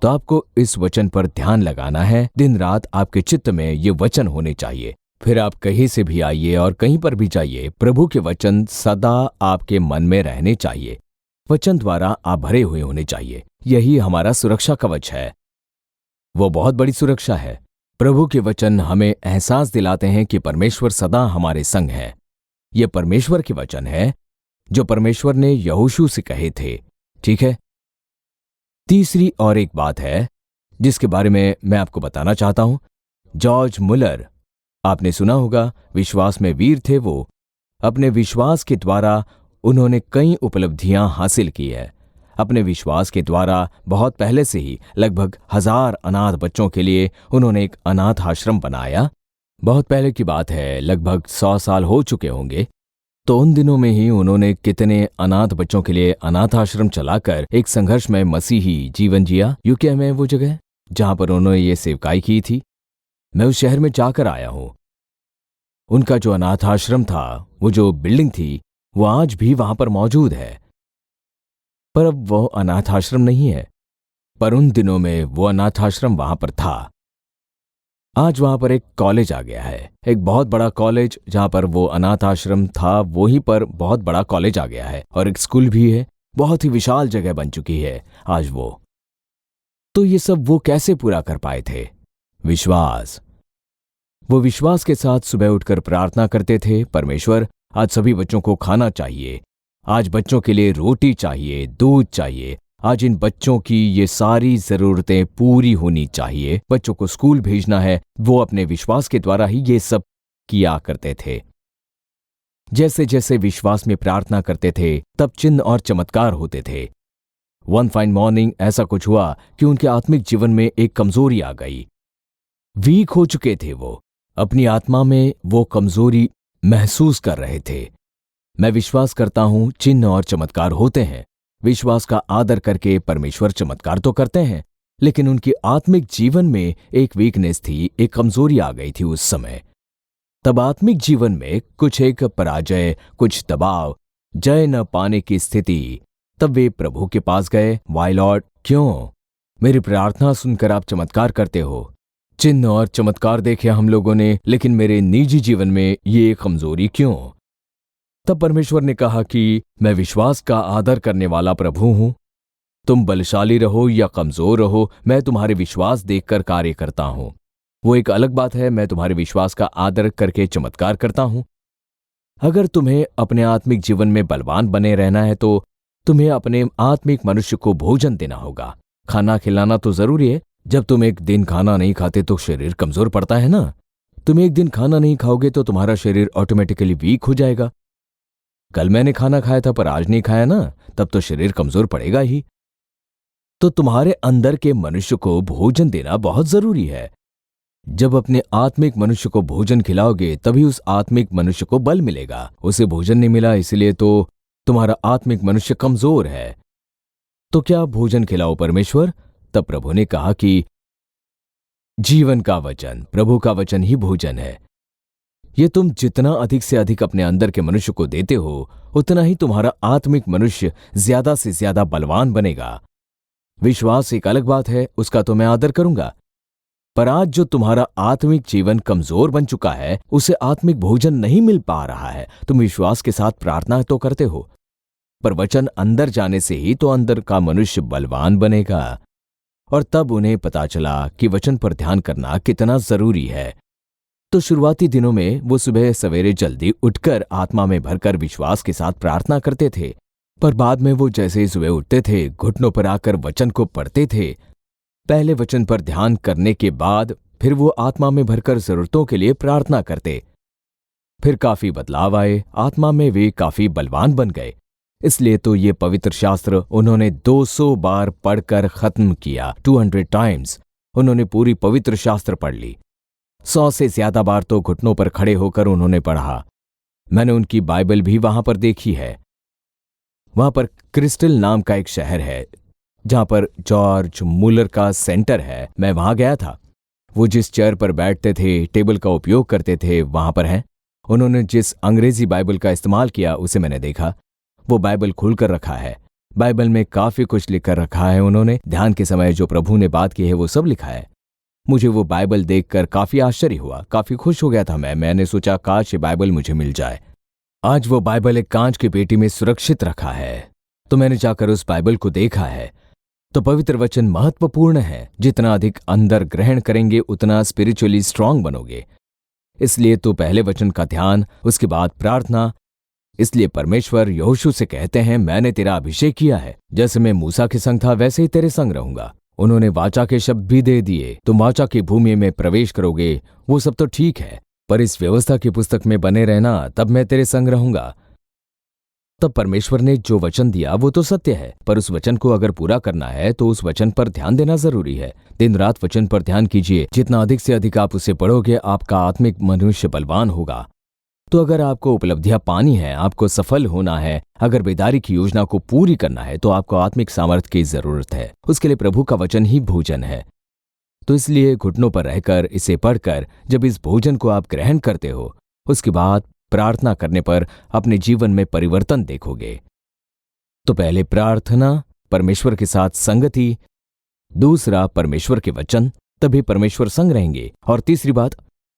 तो आपको इस वचन पर ध्यान लगाना है। दिन रात आपके चित्त में ये वचन होने चाहिए। फिर आप कहीं से भी आइए और कहीं पर भी जाइए, प्रभु के वचन सदा आपके मन में रहने चाहिए। वचन द्वारा आप भरे हुए होने चाहिए। यही हमारा सुरक्षा कवच है। वो बहुत बड़ी सुरक्षा है। प्रभु के वचन हमें एहसास दिलाते हैं कि परमेश्वर सदा हमारे संग है। ये परमेश्वर के वचन है जो परमेश्वर ने यहोशू से कहे थे। ठीक है। तीसरी और एक बात है जिसके बारे में मैं आपको बताना चाहता हूं। जॉर्ज मुलर, आपने सुना होगा, विश्वास में वीर थे वो। अपने विश्वास के द्वारा उन्होंने कई उपलब्धियां हासिल की है। अपने विश्वास के द्वारा बहुत पहले से ही लगभग 1000 अनाथ बच्चों के लिए उन्होंने एक अनाथ आश्रम बनाया। बहुत पहले की बात है, लगभग 100 साल हो चुके होंगे। तो उन दिनों में ही उन्होंने कितने अनाथ बच्चों के लिए अनाथ आश्रम चलाकर एक संघर्षमय मसीही जीवन जिया। यूके में वो जगह जहां पर उन्होंने ये सेवकाई की थी, मैं उस शहर में जाकर आया हूं। उनका जो अनाथ आश्रम था, वो जो बिल्डिंग थी, वो आज भी वहां पर मौजूद है। पर अब वो अनाथ आश्रम नहीं है, पर उन दिनों में वो अनाथ आश्रम वहां पर था। आज वहां पर एक कॉलेज आ गया है, एक बहुत बड़ा कॉलेज। जहां पर वो अनाथ आश्रम था, वहीं पर बहुत बड़ा कॉलेज आ गया है, और एक स्कूल भी है। बहुत ही विशाल जगह बन चुकी है आज वो। तो ये सब वो कैसे पूरा कर पाए थे? विश्वास। वो विश्वास के साथ सुबह उठकर प्रार्थना करते थे, परमेश्वर, आज सभी बच्चों को खाना चाहिए, आज बच्चों के लिए रोटी चाहिए, दूध चाहिए, आज इन बच्चों की ये सारी जरूरतें पूरी होनी चाहिए, बच्चों को स्कूल भेजना है। वो अपने विश्वास के द्वारा ही ये सब किया करते थे। जैसे जैसे विश्वास में प्रार्थना करते थे, तब चिन्ह और चमत्कार होते थे। वन फाइन मॉर्निंग ऐसा कुछ हुआ कि उनके आत्मिक जीवन में एक कमजोरी आ गई। वीक हो चुके थे वो, अपनी आत्मा में वो कमजोरी महसूस कर रहे थे। मैं विश्वास करता हूं चिन्ह और चमत्कार होते हैं। विश्वास का आदर करके परमेश्वर चमत्कार तो करते हैं, लेकिन उनकी आत्मिक जीवन में एक वीकनेस थी, एक कमजोरी आ गई थी उस समय। तब आत्मिक जीवन में कुछ एक पराजय, कुछ दबाव, जय न पाने की स्थिति। तब वे प्रभु के पास गए। वाई लॉर्ड, क्यों मेरी प्रार्थना सुनकर आप चमत्कार करते हो? चिन्ह और चमत्कार देखे हम लोगों ने, लेकिन मेरे निजी जीवन में ये कमजोरी क्यों? तब परमेश्वर ने कहा कि मैं विश्वास का आदर करने वाला प्रभु हूं। तुम बलशाली रहो या कमजोर रहो, मैं तुम्हारे विश्वास देखकर कार्य करता हूं। वो एक अलग बात है, मैं तुम्हारे विश्वास का आदर करके चमत्कार करता हूं। अगर तुम्हें अपने आत्मिक जीवन में बलवान बने रहना है, तो तुम्हें अपने आत्मिक मनुष्य को भोजन देना होगा। खाना खिलाना तो जरूरी है, जब तुम एक दिन खाना नहीं खाते तो शरीर कमजोर पड़ता है ना। तुम एक दिन खाना नहीं खाओगे तो तुम्हारा शरीर ऑटोमेटिकली वीक हो जाएगा। कल मैंने खाना खाया था पर आज नहीं खाया ना, तब तो शरीर कमजोर पड़ेगा ही। तो तुम्हारे अंदर के मनुष्य को भोजन देना बहुत जरूरी है। जब अपने आत्मिक मनुष्य को भोजन खिलाओगे तभी उस आत्मिक मनुष्य को बल मिलेगा। उसे भोजन नहीं मिला इसलिए तो तुम्हारा आत्मिक मनुष्य कमजोर है। तो क्या भोजन खिलाओ परमेश्वर? तब प्रभु ने कहा कि जीवन का वचन, प्रभु का वचन ही भोजन है। ये तुम जितना अधिक से अधिक अपने अंदर के मनुष्य को देते हो उतना ही तुम्हारा आत्मिक मनुष्य ज्यादा से ज्यादा बलवान बनेगा। विश्वास एक अलग बात है, उसका तो मैं आदर करूंगा, पर आज जो तुम्हारा आत्मिक जीवन कमजोर बन चुका है, उसे आत्मिक भोजन नहीं मिल पा रहा है। तुम विश्वास के साथ प्रार्थना तो करते हो, पर वचन अंदर जाने से ही तो अंदर का मनुष्य बलवान बनेगा। और तब उन्हें पता चला कि वचन पर ध्यान करना कितना जरूरी है। तो शुरुआती दिनों में वो सुबह सवेरे जल्दी उठकर आत्मा में भरकर विश्वास के साथ प्रार्थना करते थे, पर बाद में वो जैसे ही सुबह उठते थे घुटनों पर आकर वचन को पढ़ते थे। पहले वचन पर ध्यान करने के बाद फिर वो आत्मा में भरकर जरूरतों के लिए प्रार्थना करते। फिर काफी बदलाव आए, आत्मा में वे काफी बलवान बन गए। इसलिए तो ये पवित्र शास्त्र उन्होंने 200 बार पढ़कर खत्म किया। 200 टाइम्स उन्होंने पूरी पवित्र शास्त्र पढ़ ली। 100 से ज्यादा बार तो घुटनों पर खड़े होकर उन्होंने पढ़ा। मैंने उनकी बाइबल भी वहां पर देखी है। वहां पर क्रिस्टल नाम का एक शहर है जहां पर जॉर्ज मुलर का सेंटर है। मैं वहां गया था। वो जिस चेयर पर बैठते थे, टेबल का उपयोग करते थे, वहां पर है। उन्होंने जिस अंग्रेजी बाइबल का इस्तेमाल किया उसे मैंने देखा। वो बाइबल खोलकर रखा है। बाइबल में काफी कुछ लिखकर रखा है उन्होंने। ध्यान के समय जो प्रभु ने बात की है वो सब लिखा है। मुझे वो बाइबल देखकर काफी आश्चर्य हुआ, काफी खुश हो गया था मैंने सोचा काश ये बाइबल मुझे मिल जाए। आज वो बाइबल एक कांच की पेटी में सुरक्षित रखा है। तो मैंने जाकर उस बाइबल को देखा है। तो पवित्र वचन महत्वपूर्ण है। जितना अधिक अंदर ग्रहण करेंगे उतना स्पिरिचुअली स्ट्रांग बनोगे। इसलिए तो पहले वचन का ध्यान, उसके बाद प्रार्थना। इसलिए परमेश्वर यहोशू से कहते हैं, मैंने तेरा अभिषेक किया है, जैसे मैं मूसा के संग था वैसे ही तेरे संग रहूंगा। उन्होंने वाचा के शब्द भी दे दिए। तुम वाचा की भूमि में प्रवेश करोगे, वो सब तो ठीक है, पर इस व्यवस्था की पुस्तक में बने रहना, तब मैं तेरे संग रहूंगा। तब परमेश्वर ने जो वचन दिया वो तो सत्य है, पर उस वचन को अगर पूरा करना है तो उस वचन पर ध्यान देना जरूरी है। दिन रात वचन पर ध्यान कीजिए। जितना अधिक से अधिक आप उसे पढ़ोगे आपका आत्मिक मनुष्य बलवान होगा। तो अगर आपको उपलब्धियां पानी है, आपको सफल होना है, अगर बेदारी की योजना को पूरी करना है तो आपको आत्मिक सामर्थ्य की जरूरत है। उसके लिए प्रभु का वचन ही भोजन है। तो इसलिए घुटनों पर रहकर इसे पढ़कर जब इस भोजन को आप ग्रहण करते हो, उसके बाद प्रार्थना करने पर अपने जीवन में परिवर्तन देखोगे। तो पहले प्रार्थना, परमेश्वर के साथ संगति, दूसरा परमेश्वर के वचन, तभी परमेश्वर संग रहेंगे। और तीसरी बात,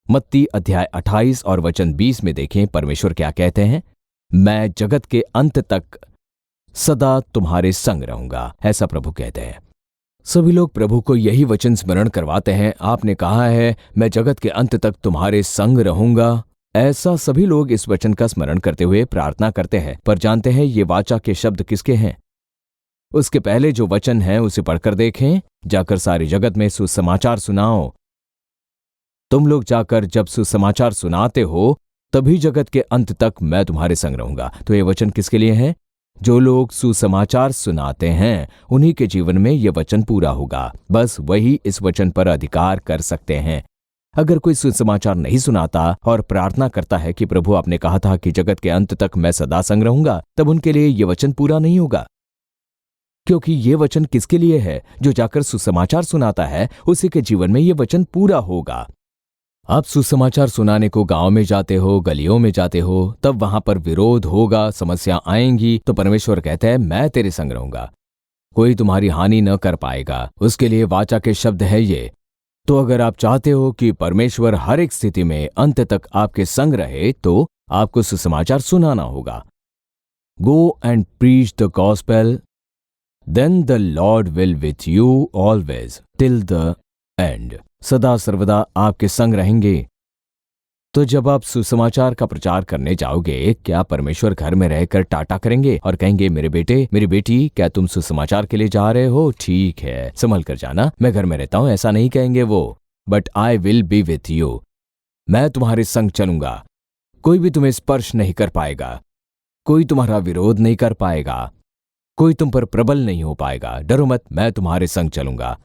मत्ती अध्याय 28 और वचन 20 में देखें परमेश्वर क्या कहते हैं, मैं जगत के अंत तक सदा तुम्हारे संग रहूंगा, ऐसा प्रभु कहते हैं। सभी लोग प्रभु को यही वचन स्मरण करवाते हैं। आपने कहा है मैं जगत के अंत तक तुम्हारे संग रहूंगा। ऐसा सभी लोग इस वचन का स्मरण करते हुए प्रार्थना करते हैं, पर जानते हैं ये वाचा के शब्द किसके हैं? उसके पहले जो वचन है उसे पढ़कर देखें। जाकर सारी जगत में सुसमाचार सुनाओ। तुम लोग जाकर जब सुसमाचार सुनाते हो तभी जगत के अंत तक मैं तुम्हारे संग रहूंगा। तो ये वचन किसके लिए है? जो लोग सुसमाचार सुनाते हैं उन्हीं के जीवन में ये वचन पूरा होगा। बस वही इस वचन पर अधिकार कर सकते हैं। अगर कोई सुसमाचार नहीं सुनाता और प्रार्थना करता है कि प्रभु आपने कहा था कि जगत के अंत तक मैं सदा संग रहूंगा, तब उनके लिए ये वचन पूरा नहीं होगा। क्योंकि ये वचन किसके लिए है? जो जाकर सुसमाचार सुनाता है उसी के जीवन में ये वचन पूरा होगा। आप सुसमाचार सुनाने को गांव में जाते हो, गलियों में जाते हो, तब वहां पर विरोध होगा, समस्या आएंगी, तो परमेश्वर कहते हैं मैं तेरे संग रहूंगा, कोई तुम्हारी हानि न कर पाएगा। उसके लिए वाचा के शब्द है ये। तो अगर आप चाहते हो कि परमेश्वर हर एक स्थिति में अंत तक आपके संग रहे तो आपको सुसमाचार सुनाना होगा। Go and preach the gospel, then the Lord will with you always till the end. सदा सर्वदा आपके संग रहेंगे। तो जब आप सुसमाचार का प्रचार करने जाओगे, क्या परमेश्वर घर में रहकर टाटा करेंगे और कहेंगे मेरे बेटे मेरी बेटी क्या तुम सुसमाचार के लिए जा रहे हो, ठीक है संभल कर जाना, मैं घर में रहता हूं, ऐसा नहीं कहेंगे वो। But I will be with you, मैं तुम्हारे संग चलूंगा, कोई भी तुम्हें स्पर्श नहीं कर पाएगा, कोई तुम्हारा विरोध नहीं कर पाएगा, कोई तुम पर प्रबल नहीं हो पाएगा, डरो मत, मैं तुम्हारे संग चलूंगा।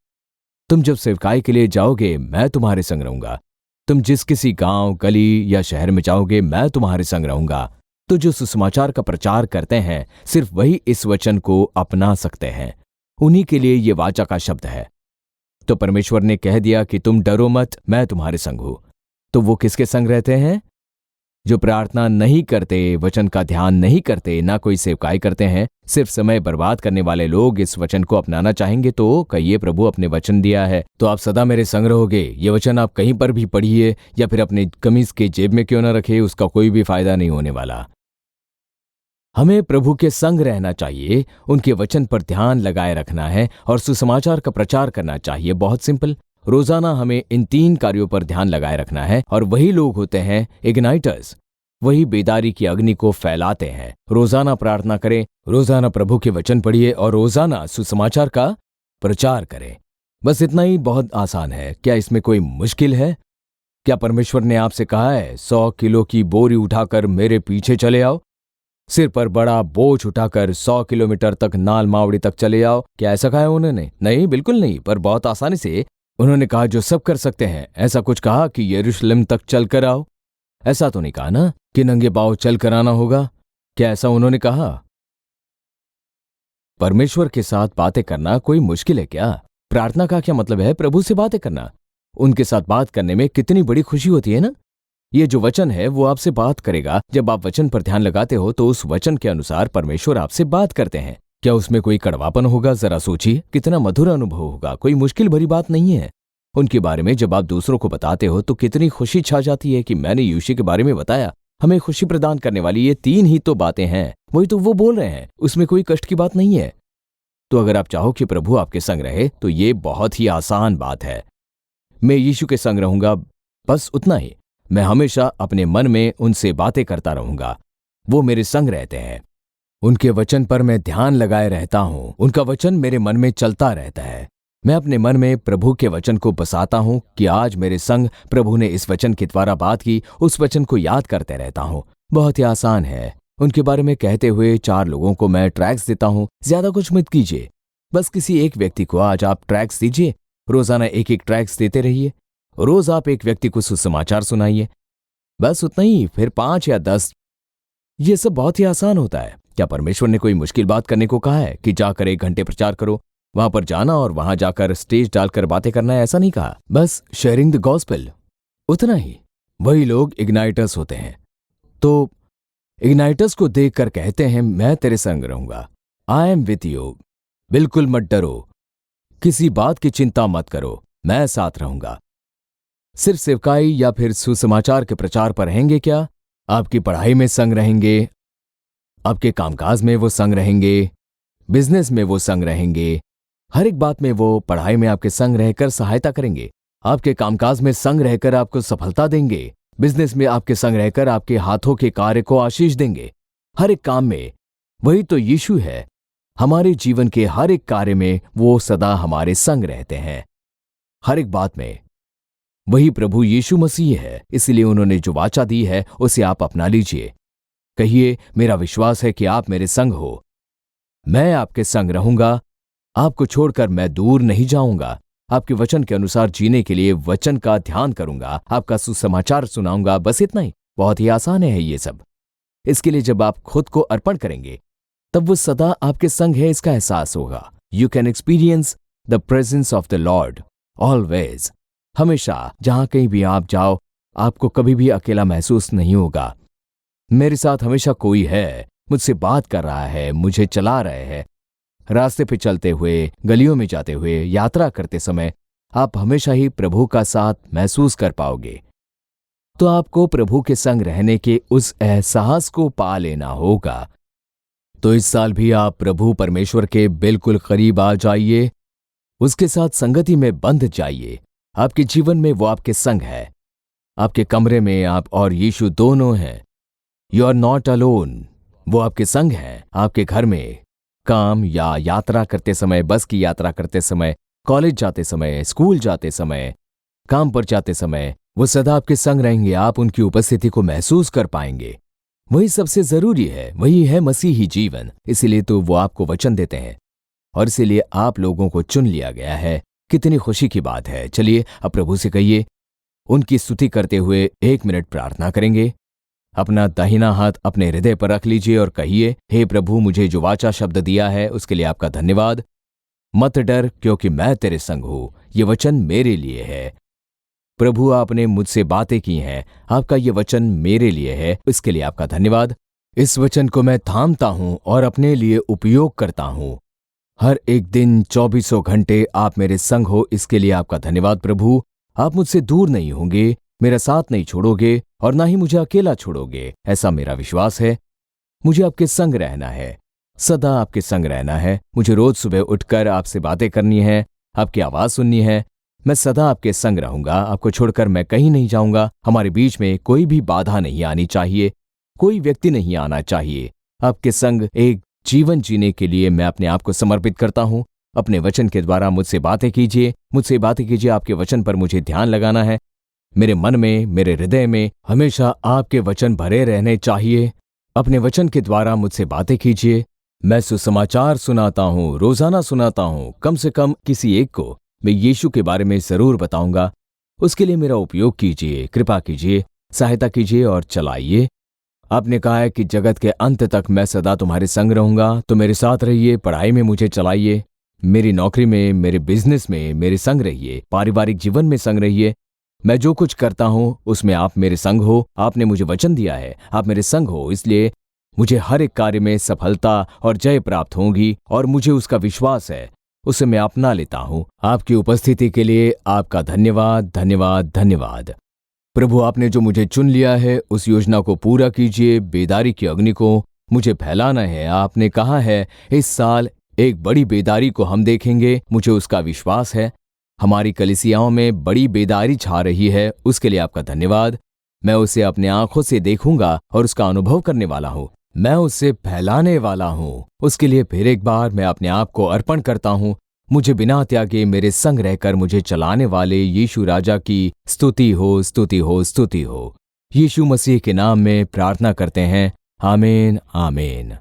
तुम जब सेवकाई के लिए जाओगे मैं तुम्हारे संग रहूंगा, तुम जिस किसी गांव गली या शहर में जाओगे मैं तुम्हारे संग रहूंगा। तो जो सुसमाचार का प्रचार करते हैं सिर्फ वही इस वचन को अपना सकते हैं, उन्हीं के लिए ये वाचा का शब्द है। तो परमेश्वर ने कह दिया कि तुम डरो मत, मैं तुम्हारे संग हूं। तो वो किसके संग रहते हैं? जो प्रार्थना नहीं करते, वचन का ध्यान नहीं करते, ना कोई सेवकाई करते हैं, सिर्फ समय बर्बाद करने वाले लोग इस वचन को अपनाना चाहेंगे तो कहिए प्रभु अपने वचन दिया है तो आप सदा मेरे संग रहोगे। ये वचन आप कहीं पर भी पढ़िए या फिर अपने कमीज के जेब में क्यों ना रखे, उसका कोई भी फायदा नहीं होने वाला। हमें प्रभु के संग रहना चाहिए, उनके वचन पर ध्यान लगाए रखना है और सुसमाचार का प्रचार करना चाहिए। बहुत सिंपल, रोजाना हमें इन 3 कार्यों पर ध्यान लगाए रखना है और वही लोग होते हैं इग्नाइटर्स, वही बेदारी की अग्नि को फैलाते हैं। रोजाना प्रार्थना करें, रोजाना प्रभु के वचन पढ़िए और रोजाना सुसमाचार का प्रचार करें। बस इतना ही बहुत आसान है। क्या इसमें कोई मुश्किल है? क्या परमेश्वर ने आपसे कहा है 100 किलो की बोरी उठाकर मेरे पीछे चले आओ, सिर पर बड़ा बोझ उठाकर 100 किलोमीटर तक नाल मावड़ी तक चले आओ? क्या ऐसा कहा है उन्होंने? नहीं, बिल्कुल नहीं। पर बहुत आसानी से उन्होंने कहा जो सब कर सकते हैं। ऐसा कुछ कहा कि यरूशलेम तक चल कर आओ? ऐसा तो नहीं कहा ना कि नंगे पांव चल कर आना होगा। क्या ऐसा उन्होंने कहा? परमेश्वर के साथ बातें करना कोई मुश्किल है क्या? प्रार्थना का क्या मतलब है? प्रभु से बातें करना। उनके साथ बात करने में कितनी बड़ी खुशी होती है ना। ये जो वचन है वो आपसे बात करेगा। जब आप वचन पर ध्यान लगाते हो तो उस वचन के अनुसार परमेश्वर आपसे बात करते हैं। क्या उसमें कोई कड़वापन होगा? जरा सोचिए, कितना मधुर अनुभव होगा। कोई मुश्किल भरी बात नहीं है। उनके बारे में जब आप दूसरों को बताते हो तो कितनी खुशी छा जाती है कि मैंने यीशु के बारे में बताया। हमें खुशी प्रदान करने वाली ये 3 ही तो बातें हैं, वही तो वो बोल रहे हैं, उसमें कोई कष्ट की बात नहीं है। तो अगर आप चाहो कि प्रभु आपके संग रहे तो ये बहुत ही आसान बात है। मैं यीशु के संग रहूंगा, बस उतना ही। मैं हमेशा अपने मन में उनसे बातें करता रहूंगा, वो मेरे संग रहते हैं। उनके वचन पर मैं ध्यान लगाए रहता हूं, उनका वचन मेरे मन में चलता रहता है। मैं अपने मन में प्रभु के वचन को बसाता हूं कि आज मेरे संग प्रभु ने इस वचन के द्वारा बात की, उस वचन को याद करते रहता हूं। बहुत ही आसान है। उनके बारे में कहते हुए 4 लोगों को मैं ट्रैक्स देता हूं। ज्यादा कुछ मत कीजिए, बस किसी एक व्यक्ति को आज आप ट्रैक्स दीजिए। रोजाना एक ट्रैक्स देते रहिए। रोज आप एक व्यक्ति को सुसमाचार सुनाइए, बस उतना ही। फिर 5 या 10। ये सब बहुत ही आसान होता है। क्या परमेश्वर ने कोई मुश्किल बात करने को कहा है कि जाकर 1 घंटे प्रचार करो, वहां पर जाना और वहां जाकर स्टेज डालकर बातें करना है? ऐसा नहीं कहा। बस शेयरिंग द गॉस्पेल, उतना ही। वही लोग इग्नाइटर्स होते हैं। तो इग्नाइटर्स को देखकर कहते हैं मैं तेरे संग रहूंगा, आई एम विथ यू। बिल्कुल मत डरो, किसी बात की चिंता मत करो, मैं साथ रहूंगा। सिर्फ सेवकाई या फिर सुसमाचार के प्रचार पर रहेंगे क्या? आपकी पढ़ाई में संग रहेंगे, आपके कामकाज में वो संग रहेंगे, बिजनेस में वो संग रहेंगे, हर एक बात में वो पढ़ाई में आपके संग रहकर सहायता करेंगे, आपके कामकाज में संग रहकर आपको सफलता देंगे, बिजनेस में आपके संग रहकर आपके हाथों के कार्य को आशीष देंगे। हर एक काम में वही तो यीशु है। हमारे जीवन के हर एक कार्य में वो सदा हमारे संग रहते हैं। हर एक बात में वही प्रभु यीशु मसीह है। इसलिए उन्होंने जो वाचा दी है उसे आप अपना लीजिए। कहिए मेरा विश्वास है कि आप मेरे संग हो, मैं आपके संग रहूंगा, आपको छोड़कर मैं दूर नहीं जाऊंगा। आपके वचन के अनुसार जीने के लिए वचन का ध्यान करूंगा, आपका सुसमाचार सुनाऊंगा। बस इतना ही। बहुत ही आसान है ये सब। इसके लिए जब आप खुद को अर्पण करेंगे तब वो सदा आपके संग है, इसका एहसास होगा। You can experience the presence of the Lord always. हमेशा जहां कहीं भी आप जाओ, आपको कभी भी अकेला महसूस नहीं होगा। मेरे साथ हमेशा कोई है, मुझसे बात कर रहा है, मुझे चला रहे हैं। रास्ते पे चलते हुए, गलियों में जाते हुए, यात्रा करते समय आप हमेशा ही प्रभु का साथ महसूस कर पाओगे। तो आपको प्रभु के संग रहने के उस एहसास को पा लेना होगा। तो इस साल भी आप प्रभु परमेश्वर के बिल्कुल करीब आ जाइए, उसके साथ संगति में बंध जाइए। आपके जीवन में वो आपके संग है। आपके कमरे में आप और यीशु दोनों हैं। You are not alone. वो आपके संग है, आपके घर में, काम या यात्रा करते समय, बस की यात्रा करते समय, कॉलेज जाते समय, स्कूल जाते समय, काम पर जाते समय, वो सदा आपके संग रहेंगे। आप उनकी उपस्थिति को महसूस कर पाएंगे। वही सबसे जरूरी है, वही है मसीही जीवन। इसीलिए तो वो आपको वचन देते हैं और इसीलिए आप लोगों को चुन लिया गया है। कितनी खुशी की बात है। चलिए अब प्रभु से कहिए, उनकी स्तुति करते हुए 1 मिनट प्रार्थना करेंगे। अपना दाहिना हाथ अपने हृदय पर रख लीजिए और कहिए, हे प्रभु, मुझे जो वाचा शब्द दिया है उसके लिए आपका धन्यवाद। मत डर, क्योंकि मैं तेरे संग हूं। ये वचन मेरे लिए है। प्रभु, आपने मुझसे बातें की हैं, आपका ये वचन मेरे लिए है, इसके लिए आपका धन्यवाद। इस वचन को मैं थामता हूं और अपने लिए उपयोग करता हूं। हर एक दिन 24 घंटे आप मेरे संग हो, इसके लिए आपका धन्यवाद। प्रभु, आप मुझसे दूर नहीं होंगे, मेरा साथ नहीं छोड़ोगे और ना ही मुझे अकेला छोड़ोगे, ऐसा मेरा विश्वास है। मुझे आपके संग रहना है, सदा आपके संग रहना है। मुझे रोज सुबह उठकर आपसे बातें करनी है, आपकी आवाज सुननी है। मैं सदा आपके संग रहूंगा, आपको छोड़कर मैं कहीं नहीं जाऊंगा। हमारे बीच में कोई भी बाधा नहीं आनी चाहिए, कोई व्यक्ति नहीं आना चाहिए। आपके संग एक जीवन जीने के लिए मैं अपने आप को समर्पित करता हूं। अपने वचन के द्वारा मुझसे बातें कीजिए, मुझसे बातें कीजिए। आपके वचन पर मुझे ध्यान लगाना है। मेरे मन में, मेरे हृदय में हमेशा आपके वचन भरे रहने चाहिए। अपने वचन के द्वारा मुझसे बातें कीजिए। मैं सुसमाचार सुनाता हूँ, रोजाना सुनाता हूँ। कम से कम किसी एक को मैं यीशु के बारे में जरूर बताऊंगा। उसके लिए मेरा उपयोग कीजिए, कृपा कीजिए, सहायता कीजिए और चलाइए। आपने कहा है कि जगत के अंत तक मैं सदा तुम्हारे संग रहूंगा, तो मेरे साथ रहिए। पढ़ाई में मुझे चलाइए, मेरी नौकरी में, मेरे बिजनेस में मेरे संग रहिए, पारिवारिक जीवन में संग रहिए। मैं जो कुछ करता हूं उसमें आप मेरे संग हो। आपने मुझे वचन दिया है, आप मेरे संग हो, इसलिए मुझे हर एक कार्य में सफलता और जय प्राप्त होगी और मुझे उसका विश्वास है, उसे मैं अपना लेता हूं। आपकी उपस्थिति के लिए आपका धन्यवाद, धन्यवाद, धन्यवाद। प्रभु, आपने जो मुझे चुन लिया है उस योजना को पूरा कीजिए। बेदारी की अग्नि को मुझे फैलाना है। आपने कहा है इस साल एक बड़ी बेदारी को हम देखेंगे, मुझे उसका विश्वास है। हमारी कलीसियाओं में बड़ी बेदारी छा रही है, उसके लिए आपका धन्यवाद। मैं उसे अपने आंखों से देखूंगा और उसका अनुभव करने वाला हूं। मैं उसे फैलाने वाला हूं। उसके लिए फिर एक बार मैं अपने आप को अर्पण करता हूं। मुझे बिना त्यागे मेरे संग रहकर मुझे चलाने वाले यीशु राजा की स्तुति हो, स्तुति हो, स्तुति हो। यीशु मसीह के नाम में प्रार्थना करते हैं। आमीन, आमीन।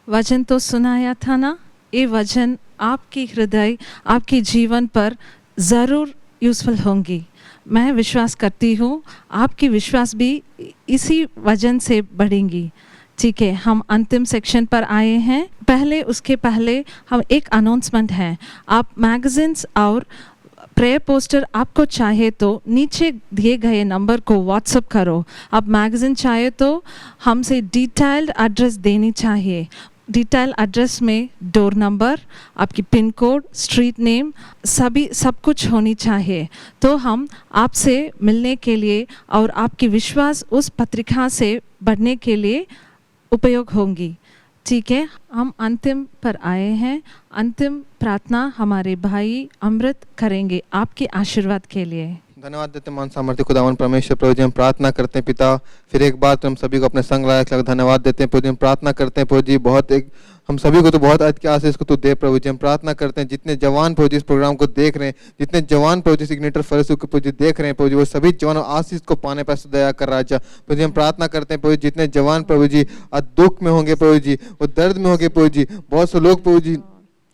वचन तो सुनाया था ना, ये वचन आपकी हृदय, आपके जीवन पर ज़रूर यूज़फुल होंगी। मैं विश्वास करती हूँ आपकी विश्वास भी इसी वचन से बढ़ेंगी। ठीक है, हम अंतिम सेक्शन पर आए हैं। उसके पहले हम एक अनाउंसमेंट है। आप मैगजीन्स और प्रेयर पोस्टर आपको चाहे तो नीचे दिए गए नंबर को व्हाट्सअप करो। आप मैगजीन चाहे तो हमसे डिटेल्ड एड्रेस देनी चाहिए। डिटेल एड्रेस में डोर नंबर, आपकी पिन कोड, स्ट्रीट नेम, सब कुछ होनी चाहिए। तो हम आपसे मिलने के लिए और आपकी विश्वास उस पत्रिका से बढ़ने के लिए उपयोग होंगी। ठीक है, हम अंतिम पर आए हैं। अंतिम प्रार्थना हमारे भाई अमृत करेंगे आपके आशीर्वाद के लिए। धन्यवाद देते मान सामर्थ्य खुदावन परमेश्वर। प्रभु जी, हम प्रार्थना करते हैं पिता, फिर एक बार तो हम सभी को अपने संग लायक धन्यवाद देते हैं। प्रभु जी, हम प्रार्थना करते हैं प्रभु जी, हम सभी को तो बहुत आज के आशीष को तो दे। प्रभु जी, हम प्रार्थना करते हैं जितने जवान प्रभु जी इस प्रोग्राम को देख रहे हैं, जितने जवान प्रभु जी सिग्नेचर फेलोशिप को प्रभु जी देख रहे हैं प्रभु जी, वो सभी जवान आशीष को पाने पर दया कर राजा। प्रभु जी, हम प्रार्थना करते हैं प्रभु जी, जितने जवान प्रभु जी दुख में होंगे प्रभु जी, वो दर्द में होंगे प्रभु जी, बहुत से लोग प्रभु जी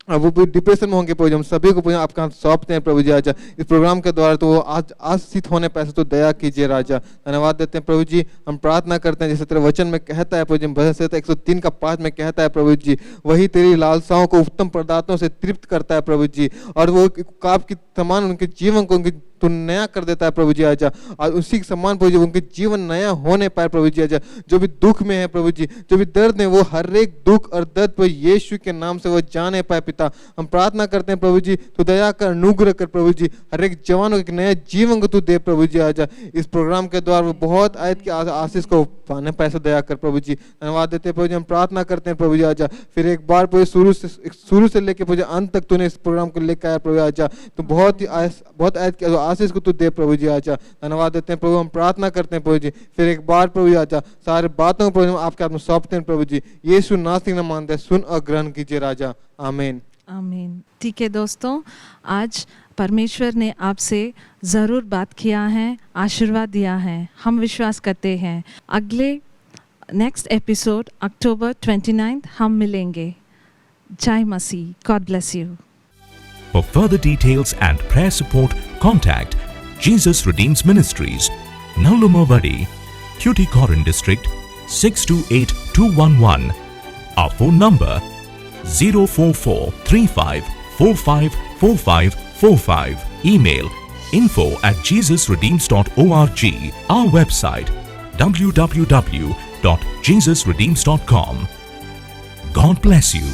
वो डिप्रेशन में होंगे प्रभु जी, हम सभी को आपका हाथ सौंपते हैं प्रभु जी। राजा, इस प्रोग्राम के द्वारा तो वो आज आशीषित होने पैसे तो दया कीजिए राजा। धन्यवाद देते हैं प्रभु जी। हम प्रार्थना करते हैं जैसे तेरे वचन में कहता है प्रभु जी, भजन संहिता 103 का 5 में कहता है प्रभु जी, वही तेरी लालसाओं को उत्तम पदार्थों से तृप्त करता है प्रभु जी, और वो आपकी समान उनके जीवन को, उनकी तू नया कर देता है प्रभु जी आजा, और उसी के समान प्रभु जी उनके जीवन नया होने पाए प्रभु जी आजा। जो भी दुख में है प्रभु जी, जो भी दर्द है, वो हर एक दुख और दर्द पर यीशु के नाम से वो जाने पाए पिता। हम प्रार्थना करते हैं प्रभु जी, तू दया कर, अनुग्रह कर प्रभु जी, हर एक जवान को एक नया जीवन को तू दे प्रभु जी आजा। इस प्रोग्राम के द्वारा वो बहुत आयत की आशीष को पाने पैसा दया कर प्रभु जी। धन्यवाद देते हैं प्रभु जी, हम प्रार्थना करते हैं प्रभु जी आजा। फिर एक बार प्रभु शुरू से लेकर प्रभु जी अंत तक तूने इस प्रोग्राम को लेकर आया प्रभु आजा। तो बहुत आयत की आशीष को तू दे प्रभु जी आजा। धन्यवाद देते हैं प्रभु, हम प्रार्थना करते हैं प्रभु जी। फिर एक बार प्रभु जी आजा, सारे बातों को प्रभु आपके हाथ में सौंपते हैं प्रभु जी। यीशु नासरी नाम मानते हैं, सुन और ग्रहण कीजिए राजा, आमीन आमीन। ठीक है दोस्तों, आज परमेश्वर ने आपसे ज़रूर बात किया है, आशीर्वाद दिया है, हम विश्वास करते हैं। अगले नेक्स्ट एपिसोड अक्टूबर 29 हम मिलेंगे। जय मसीह, God bless you. For further details and prayer support, contact Jesus Redeems Ministries, Nallumavadi, Tuticorin District, 628211. Our phone number 04435454545. Email info@jesusredeems.org. Our website www.jesusredeems.com. God bless you.